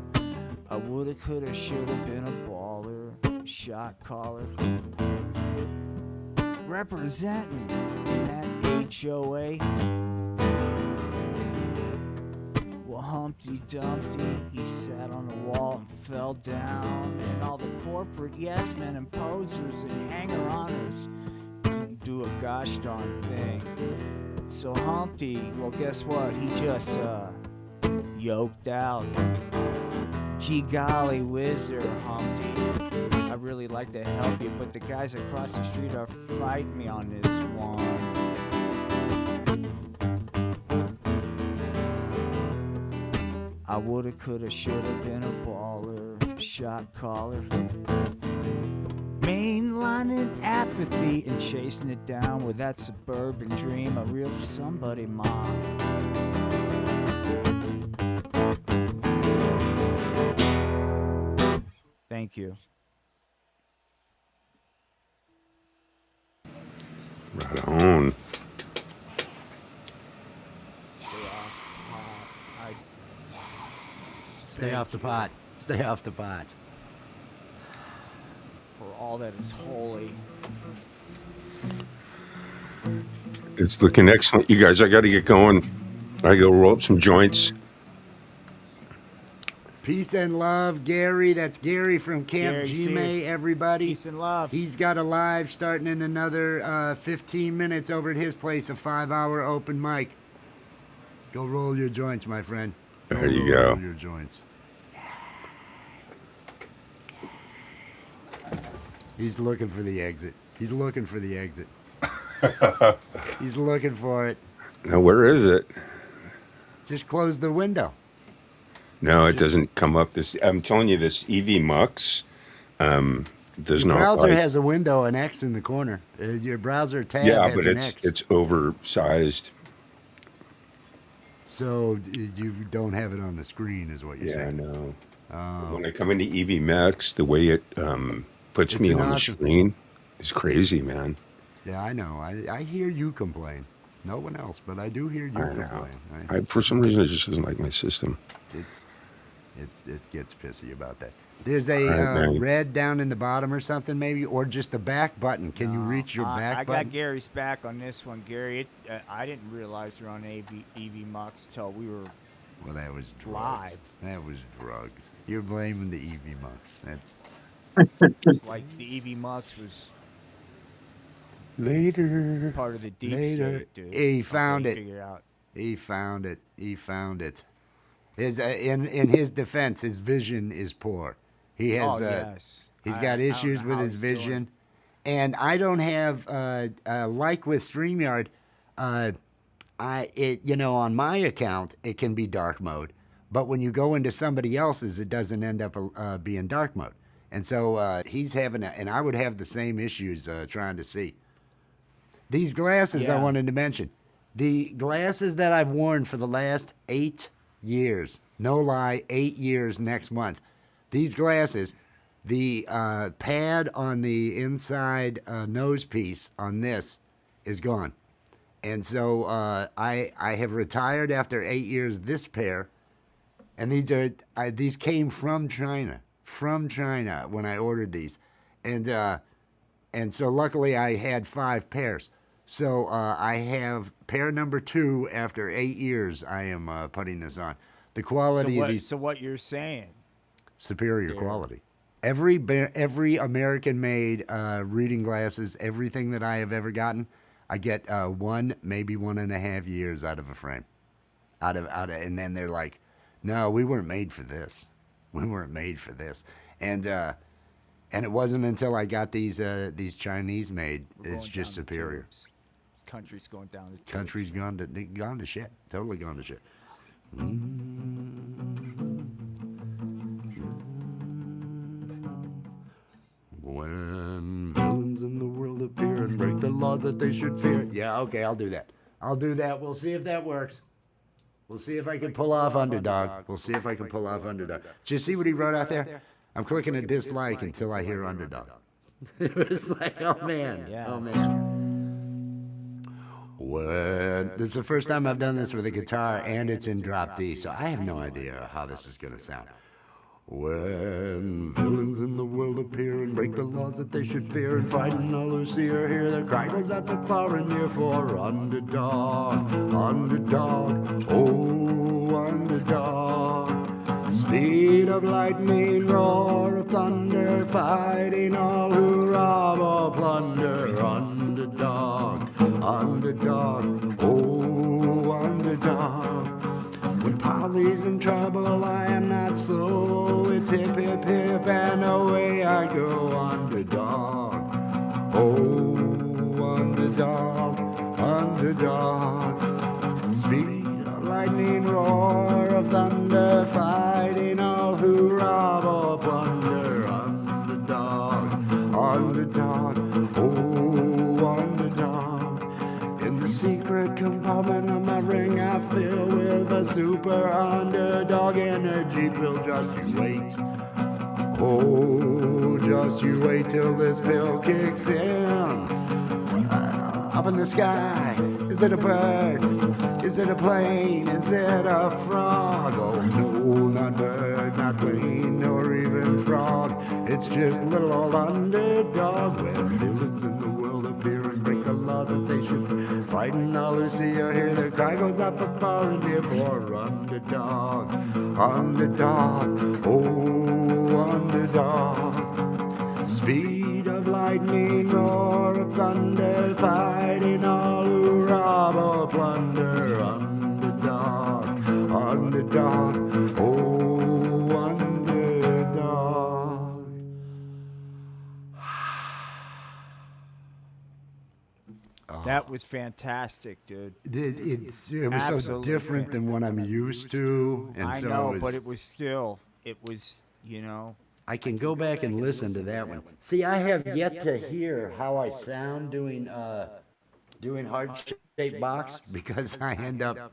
I woulda, coulda, shoulda been a baller, shot caller. Representing in that HOA. Well, Humpty Dumpty, he sat on the wall and fell down. And all the corporate yes men and posers and hanger-oners didn't do a gosh darn thing. So Humpty, well, guess what? He just yoked out. Gee golly whiz there, Humpty. I really like to help you, but the guys across the street are fighting me on this one. I woulda, coulda, shoulda been a baller, shot caller. Mainlining apathy and chasing it down with that suburban dream, a real somebody mom. Thank you. Right on. Stay off the pot. Stay off the pot. For all that is holy. It's looking excellent. You guys, I got to get going. I go roll up some joints. Peace and love, Gary. That's Gary from Camp Gary, G-May, everybody. Peace and love. He's got a live starting in another 15 minutes over at his place, a 5-hour open mic. Go roll your joints, my friend. There you go. Roll your joints. He's looking for the exit. He's looking for the exit. He's looking for it. Now, where is it? Just close the window. No, it doesn't come up. This I'm telling you, this EV Mux does Your not. browser like, has a window, an X in the corner. Your browser tab yeah, has but an it's X. it's oversized. So you don't have it on the screen, is what you're Yeah, I saying. know. Oh. When I come into EV Max, the way it puts It's me an on the awesome- screen is crazy, man. Yeah, I know. I hear you complain. No one else, but I do hear you I know. complain. For some reason, it just doesn't like my system. It's it gets pissy about that. There's All right, a man. red down in the bottom or something maybe, or just the back button. Can you No, reach your back I button? got Gary's back on this one, Gary. I didn't realize you're on EV Mux till we were Well, that was drugs. live. That was drugs. You're blaming the EV Mux. That's It's like the EV Mux was Later. part of the deep Later. state, dude. He found okay, it. Figure it out. He found it. He found it. His in his defense, his vision is poor. He has Oh yes. he's I got don't issues know with how his he's doing. vision, and I don't have like with StreamYard. On my account it can be dark mode, but when you go into somebody else's, it doesn't end up being dark mode. And so he's having, and I would have the same issues trying to see. These glasses I Yeah. wanted to mention. The glasses that I've worn for the last 8 years, no lie, 8 years next month. These glasses, the pad on the inside nose piece on this is gone. And so I have retired after 8 years this pair. And these came from China when I ordered these. And so luckily I had 5 pairs. So I have pair number 2 after 8 years. I am putting this on. The quality of these So what you're saying? superior quality. Every American made reading glasses, everything that I have ever gotten, I get 1, maybe 1.5 years out of a frame. And then they're like, no, we weren't made for this. We weren't made for this. And it wasn't until I got these Chinese made, We're it's going just down the superior. tubes. Country's going down the tubes. Country's gone to shit. Totally gone to shit. When villains in the world appear and break the laws that they should fear. Yeah, okay, I'll do that. I'll do that. We'll see if that works. We'll see if I can pull off Underdog. We'll see if I can pull off Underdog. Did you see what he wrote out there? I'm clicking a dislike until I hear Underdog. It was like, oh man, Yeah. oh man. When this is the first time I've done this with a guitar and it's in drop D, so I have no idea how this is gonna sound. When villains in the world appear and break the laws that they should fear and fighting all who see or hear, the cry goes out to far and near for underdog, underdog, oh underdog. Speed of lightning, roar of thunder, fighting all who rob or plunder. Underdog, underdog, oh underdog. When Polly's in trouble, I am not so. It's hip, hip, hip, and away I go. Underdog, oh, underdog, underdog. Speed of lightning, roar of thunder, fighting all who rob or plunder. Underdog, underdog, oh, underdog. In the secret compartment of my ring, I fill with a super underdog energy pill. Just you wait. Oh, just you wait till this pill kicks in. Up in the sky, is it a bird? Is it a plane? Is it a frog? Oh no, not bird, not plane, or even frog. It's just little old underdog. When villains in the world appear and break the laws that they should, fighting all who see or hear, the cry goes out for far and near for underdog, underdog, oh underdog. Speed of lightning, roar of thunder, fighting all who rob or plunder. Underdog, underdog, oh underdog. That was fantastic, dude. It was so Absolutely. different than what I'm used to, and I so know, but it was still, I can go back and listen to that one. See, I have yet to hear how I sound doing heart-shaped box because I end up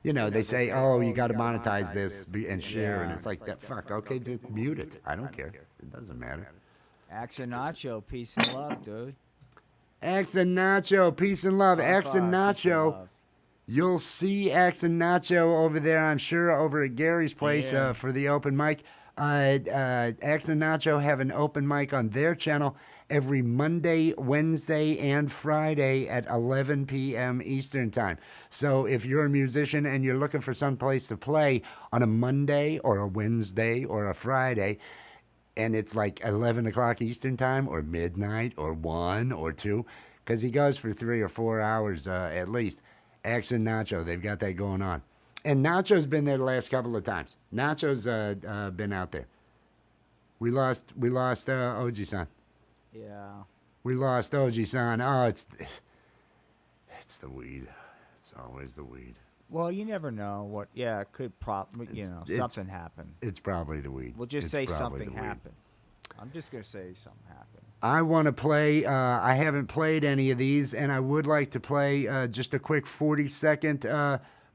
they say, oh, you got to monetize this and share, and it's like that. Fuck, okay, just mute it. I don't care. It doesn't matter. Action Nacho, peace and love, dude. X and Nacho, peace and love. X and Bye, peace and Nacho. love. You'll see X and Nacho over there, I'm sure, over at Gary's place Yeah. for the open mic. X and Nacho have an open mic on their channel every Monday, Wednesday, and Friday at 11 p.m. Eastern Time. So if you're a musician and you're looking for some place to play on a Monday or a Wednesday or a Friday, and it's like 11 o'clock Eastern Time or midnight or 1 or 2, because he goes for 3 or 4 hours at least. X and Nacho, they've got that going on. And Nacho's been there the last couple of times. Nacho's been out there. We lost Oji-san. Yeah. We lost Oji-san. Oh, it's the weed. It's always the weed. Well, you never know what. Yeah, it could something happened. It's probably the weed. We'll just It's say probably something the weed. happened. I'm just gonna say something happened. I want to play. I haven't played any of these, and I would like to play just a quick 40-second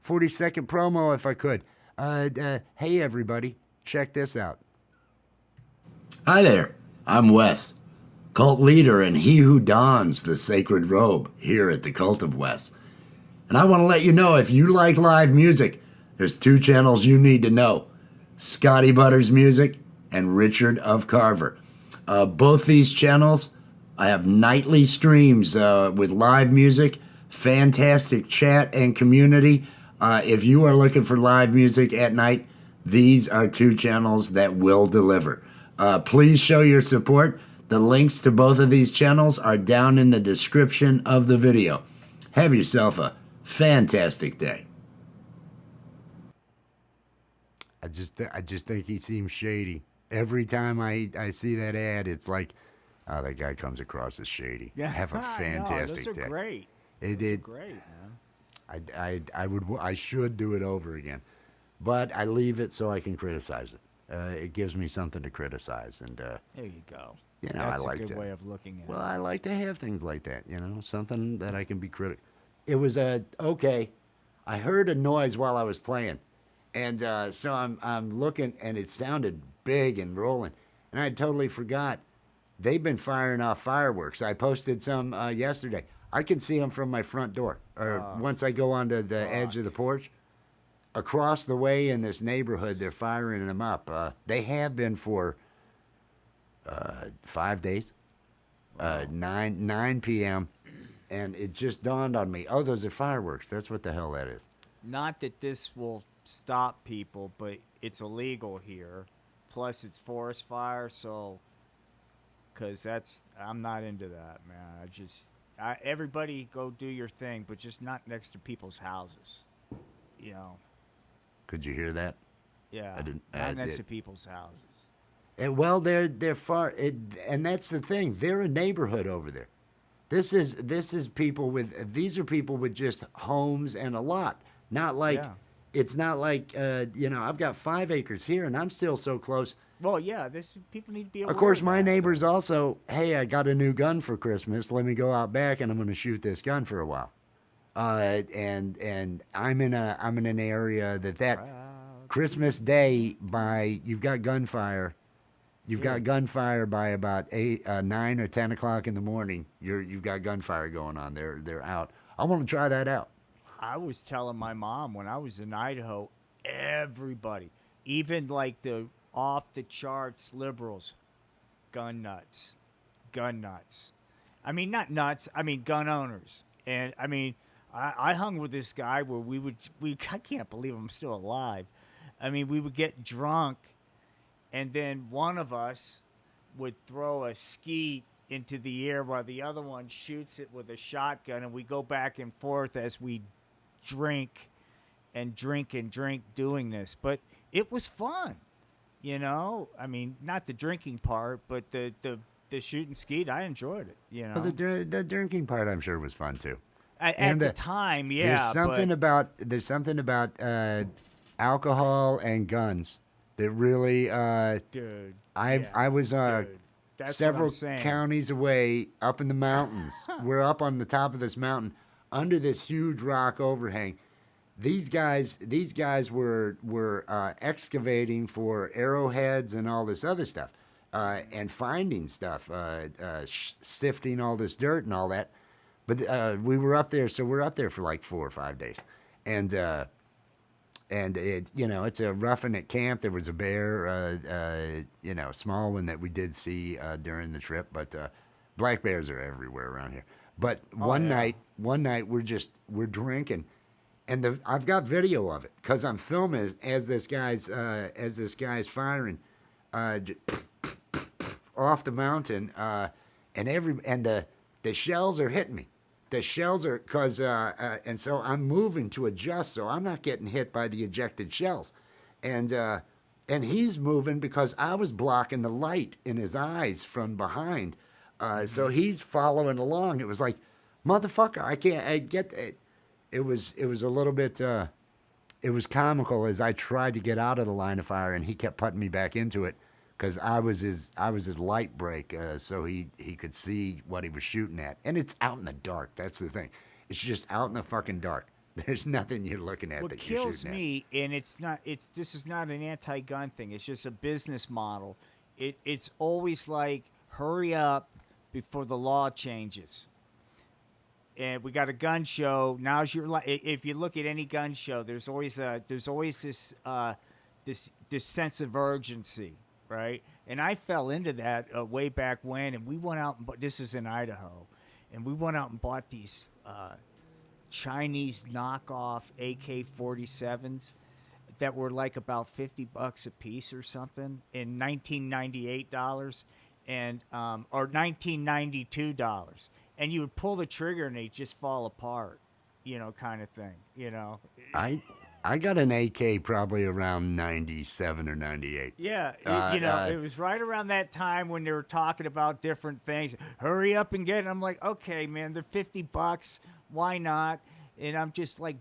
promo if I could. Hey, everybody, check this out. Hi there, I'm Wes, cult leader and he who dons the sacred robe here at the Cult of Wes. And I want to let you know, if you like live music, there's 2 channels you need to know: Scotty Butters Music and Richard of Carver. Both these channels, I have nightly streams with live music, fantastic chat and community. If you are looking for live music at night, these are 2 channels that will deliver. Please show your support. The links to both of these channels are down in the description of the video. Have yourself a fantastic day. I just think he seems shady. Every time I see that ad, it's like, oh, that guy comes across as shady. Yeah. Have a fantastic those are day. great. It Those are did. great, man. I should do it over again, but I leave it so I can criticize it. It gives me something to criticize, and There you go. you know, That's I like a good to. way of looking at Well, it. I like to have things like that. You know, something that I can be critical. It was okay. I heard a noise while I was playing, and so I'm looking, and it sounded big and rolling, and I totally forgot. They've been firing off fireworks. I posted some yesterday. I can see them from my front door, or once I go onto the edge of the porch. Across the way in this neighborhood, they're firing them up. They have been for 5 days, 9 p.m., and it just dawned on me, oh, those are fireworks. That's what the hell that is. Not that this will stop people, but it's illegal here. Plus, it's forest fire, so because I'm not into that, man. Everybody go do your thing, but just not next to people's houses. You know, Could you hear that? yeah, I didn't- not next it- to people's houses. And, well, they're far, and that's the thing. They're a neighborhood over there. This is people with, these are people with just homes and a lot. Not like, Yeah. it's not like, I've got 5 acres here and I'm still so close. Well, yeah, people need to be aware Of course, of my that, neighbors also, hey, I got a new gun for Christmas. Let me go out back and I'm going to shoot this gun for a while. And I'm in an area that Christmas Day you've got gunfire. You've got gunfire by about 9 or 10 o'clock in the morning. You've got gunfire going on. They're out. I want to try that out. I was telling my mom when I was in Idaho, everybody, even like the off the charts liberals, gun nuts. I mean, not nuts. I mean, gun owners. And I mean, I hung with this guy where I can't believe I'm still alive. I mean, we would get drunk, and then one of us would throw a skeet into the air while the other one shoots it with a shotgun, and we go back and forth as we drink and drink and drink doing this. But it was fun, you know? I mean, not the drinking part, but the shooting skeet, I enjoyed it, you know? Well, the drinking part, I'm sure, was fun too. At and the the- time, yeah. There's something about alcohol and guns that really. Dude. I was dude, that's what I'm several saying. counties away up in the mountains. We're up on the top of this mountain under this huge rock overhang. These guys were excavating for arrowheads and all this other stuff. and finding stuff, sifting all this dirt and all that. But we were up there, so we're up there for like 4 or 5 days, and it, it's a roughing it camp. There was a bear, a small one that we did see during the trip, but black bears are everywhere around here. But one yeah. night we're drinking, and I've got video of it because I'm filming as this guy's firing j- off the mountain, and the shells are hitting me. The shells are and so I'm moving to adjust, so I'm not getting hit by the ejected shells, and he's moving because I was blocking the light in his eyes from behind, so he's following along. It was like, motherfucker, I get it. It was a little bit. It was comical as I tried to get out of the line of fire, and he kept putting me back into it because I was his light break, so he could see what he was shooting at. And it's out in the dark. That's the thing. It's just out in the fucking dark. There's nothing you're looking at What that you're kills shooting at. me, and this is not an anti-gun thing. It's just a business model. It's always like, hurry up before the law changes. And we got a gun show. Now's your if you look at any gun show, there's always this this sense of urgency, right? And I fell into that way back when, and we went out and this is in Idaho, and we went out and bought these Chinese knockoff AK-47s that were like about $50 a piece or something in $1998 and or $1992, and you would pull the trigger and they just fall apart, kind of thing. I got an AK probably around 97 or 98. Yeah, Uh, it was right around that time when they were talking about different things. Hurry up and get it. I'm like, okay, man, they're $50. Why not? And I'm just like,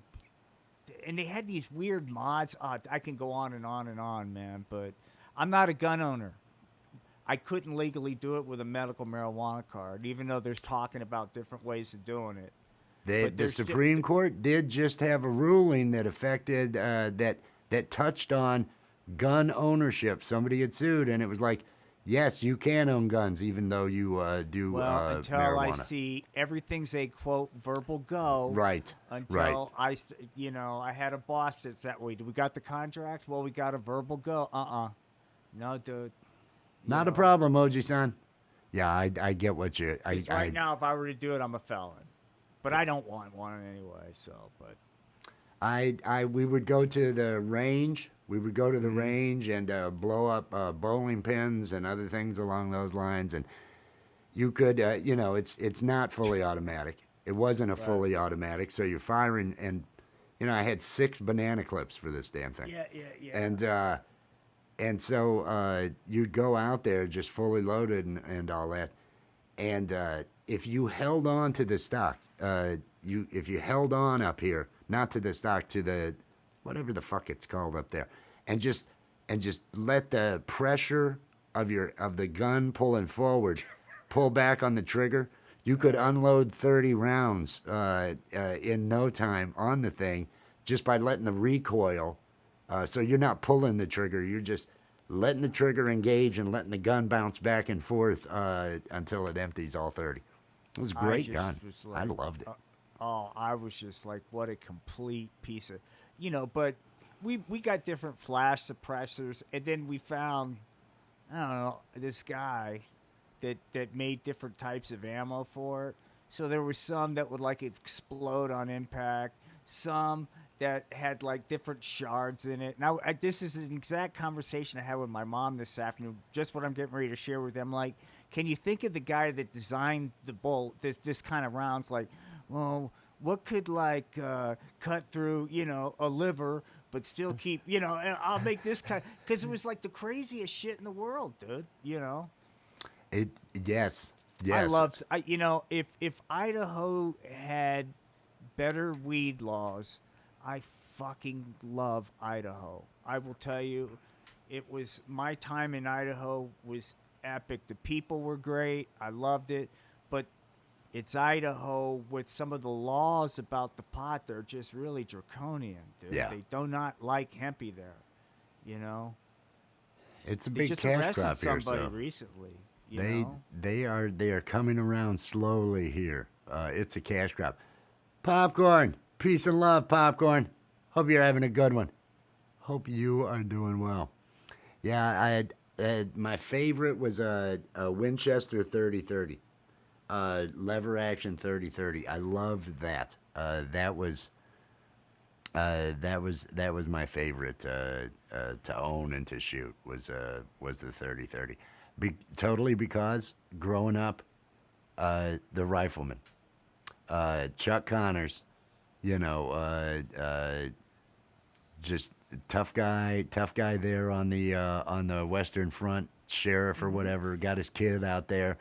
and they had these weird mods. I can go on and on and on, man. But I'm not a gun owner. I couldn't legally do it with a medical marijuana card, even though there's talking about different ways of doing it. But The there's Supreme Court did just have a ruling that affected that touched on gun ownership. Somebody had sued, and it was like, yes, you can own guns, even though you do Well, until marijuana. I see everything's a quote verbal go. Right, Until I had a boss that's that way. Do we got the contract? Well, we got a verbal go. No, dude. Not a problem, Oji-san. Yeah, I get what you. 'Cause right now, if I were to do it, I'm a felon. But I don't want one anyway. So, but we would go to the range. We would go to the range and blow up bowling pins and other things along those lines. And you could, it's not fully automatic. It wasn't a fully automatic. So you're firing, and I had 6 banana clips for this damn thing. yeah. And so you'd go out there just fully loaded and all that. And if you held on to the stock, if you held on up here, not to the stock, to the whatever the fuck it's called up there, and just let the pressure of the gun pulling forward pull back on the trigger, you could unload 30 rounds in no time on the thing just by letting the recoil. So you're not pulling the trigger, you're just letting the trigger engage and letting the gun bounce back and forth until it empties all 30. It was a great gun. I loved it. I was just like, what a complete piece of, but we got different flash suppressors, and then we found, I don't know, this guy that made different types of ammo for it. So there was some that would like explode on impact, some that had like different shards in it. Now, this is an exact conversation I had with my mom this afternoon, just what I'm getting ready to share with them. Like, can you think of the guy that designed the bolt, this kind of rounds? Like, well, what could like cut through, a liver, but still keep, and I'll make this kind, because it was like the craziest shit in the world, dude. Yes. I love, if Idaho had better weed laws, I fucking love Idaho. I will tell you, my time in Idaho was epic. The people were great. I loved it. But it's Idaho with some of the laws about the pot. They're just really draconian, dude. Yeah. They do not like hempy there, It's a They big just cash arrested crop here, somebody so recently. You they know? they are coming around slowly here. It's a cash crop. Popcorn, peace and love, popcorn. Hope you're having a good one. Hope you are doing well. Yeah, my favorite was a Winchester 3030, lever action 3030. I loved that. That was my favorite to own and to shoot was the 3030. Totally because growing up, the rifleman, Chuck Connors, you know, just tough guy there on the Western Front, sheriff or whatever, got his kid out there,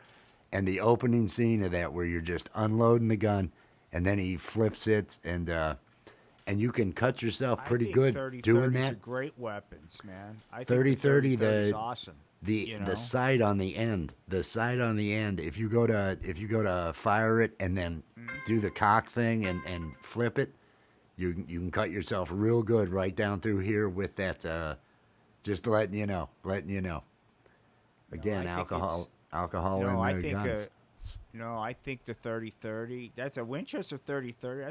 and the opening scene of that where you're just unloading the gun, and then he flips it, and you can cut yourself pretty I think good 30 doing 30s that. are great weapons, man. I 30 think the 30 30, 30 is awesome. the sight on the end, if you go to fire it and then do the cock thing and flip it, you can cut yourself real good right down through here with that. Just letting you know. Again, I think alcohol No, I in think guns. no, I think the 30-30. That's a Winchester 30-30.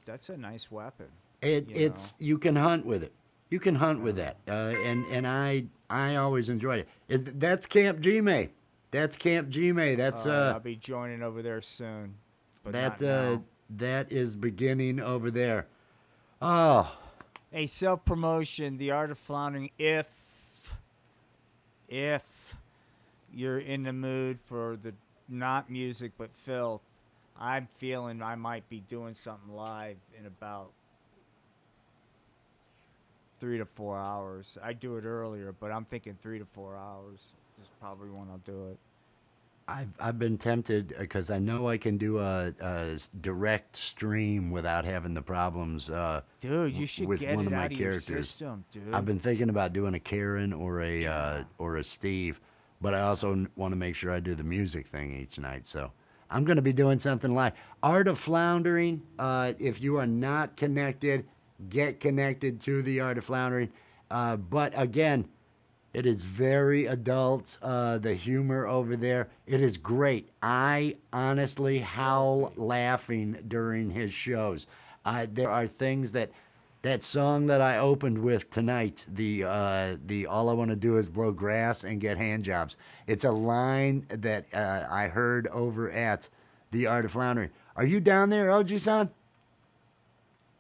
That's a nice weapon. It's you can hunt with it. You can hunt with that, and I always enjoyed it. That's Camp G-May. That's Camp G-May. That's I'll be joining over there soon. But that not now. that is beginning over there. Oh, Hey, self promotion, the art of floundering. If you're in the mood for the not music but filth, I'm feeling I might be doing something live in about 3 to 4 hours. I do it earlier, but I'm thinking 3 to 4 hours is probably when I'll do it. I've been tempted because I know I can do a direct stream without having the problems. Dude, you should with get one it of my out of characters. your system, dude. I've been thinking about doing a Karen or a Steve, but I also want to make sure I do the music thing each night. So I'm going to be doing something live. Art of Floundering. If you are not connected, get connected to the Art of Floundering. But again, it is very adult. The humor over there, it is great. I honestly howl laughing during his shows. There are things that song that I opened with tonight, the all I want to do is blow grass and get hand jobs. It's a line that I heard over at the Art of Floundering. Are you down there, OG-san?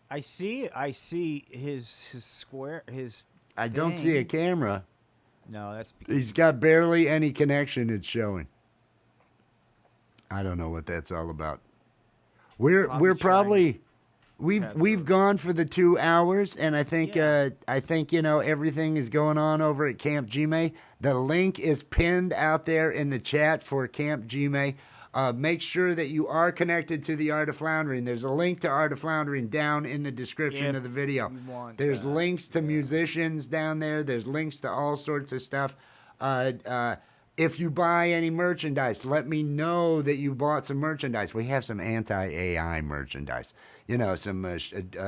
I see his square his I don't see a thing. camera. No, that's because He's got barely any connection. It's showing. I don't know what that's all about. We're Probably we've gone for the 2 hours, and I think Yeah. everything is going on over at Camp Gmail. The link is pinned out there in the chat for Camp Gmail. Make sure that you are connected to the Art of Floundering. There's a link to Art of Floundering down in the description If of the video. you want There's that, links to musicians down there. There's links to all sorts of stuff. If you buy any merchandise, let me know that you bought some merchandise. We have some anti-AI merchandise. Some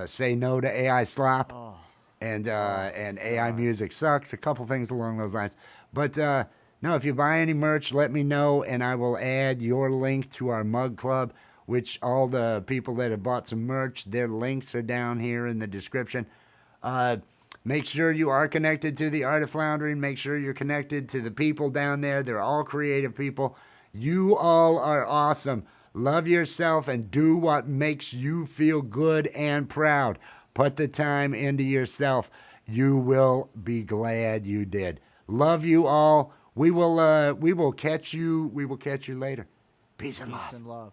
say no to AI slop, and AI music sucks. A couple things along those lines. But no, if you buy any merch, let me know, and I will add your link to our mug club, which all the people that have bought some merch, their links are down here in the description. Make sure you are connected to the Art of Floundering. Make sure you're connected to the people down there. They're all creative people. You all are awesome. Love yourself and do what makes you feel good and proud. Put the time into yourself. You will be glad you did. Love you all. We will catch you later. Peace and love. peace and love.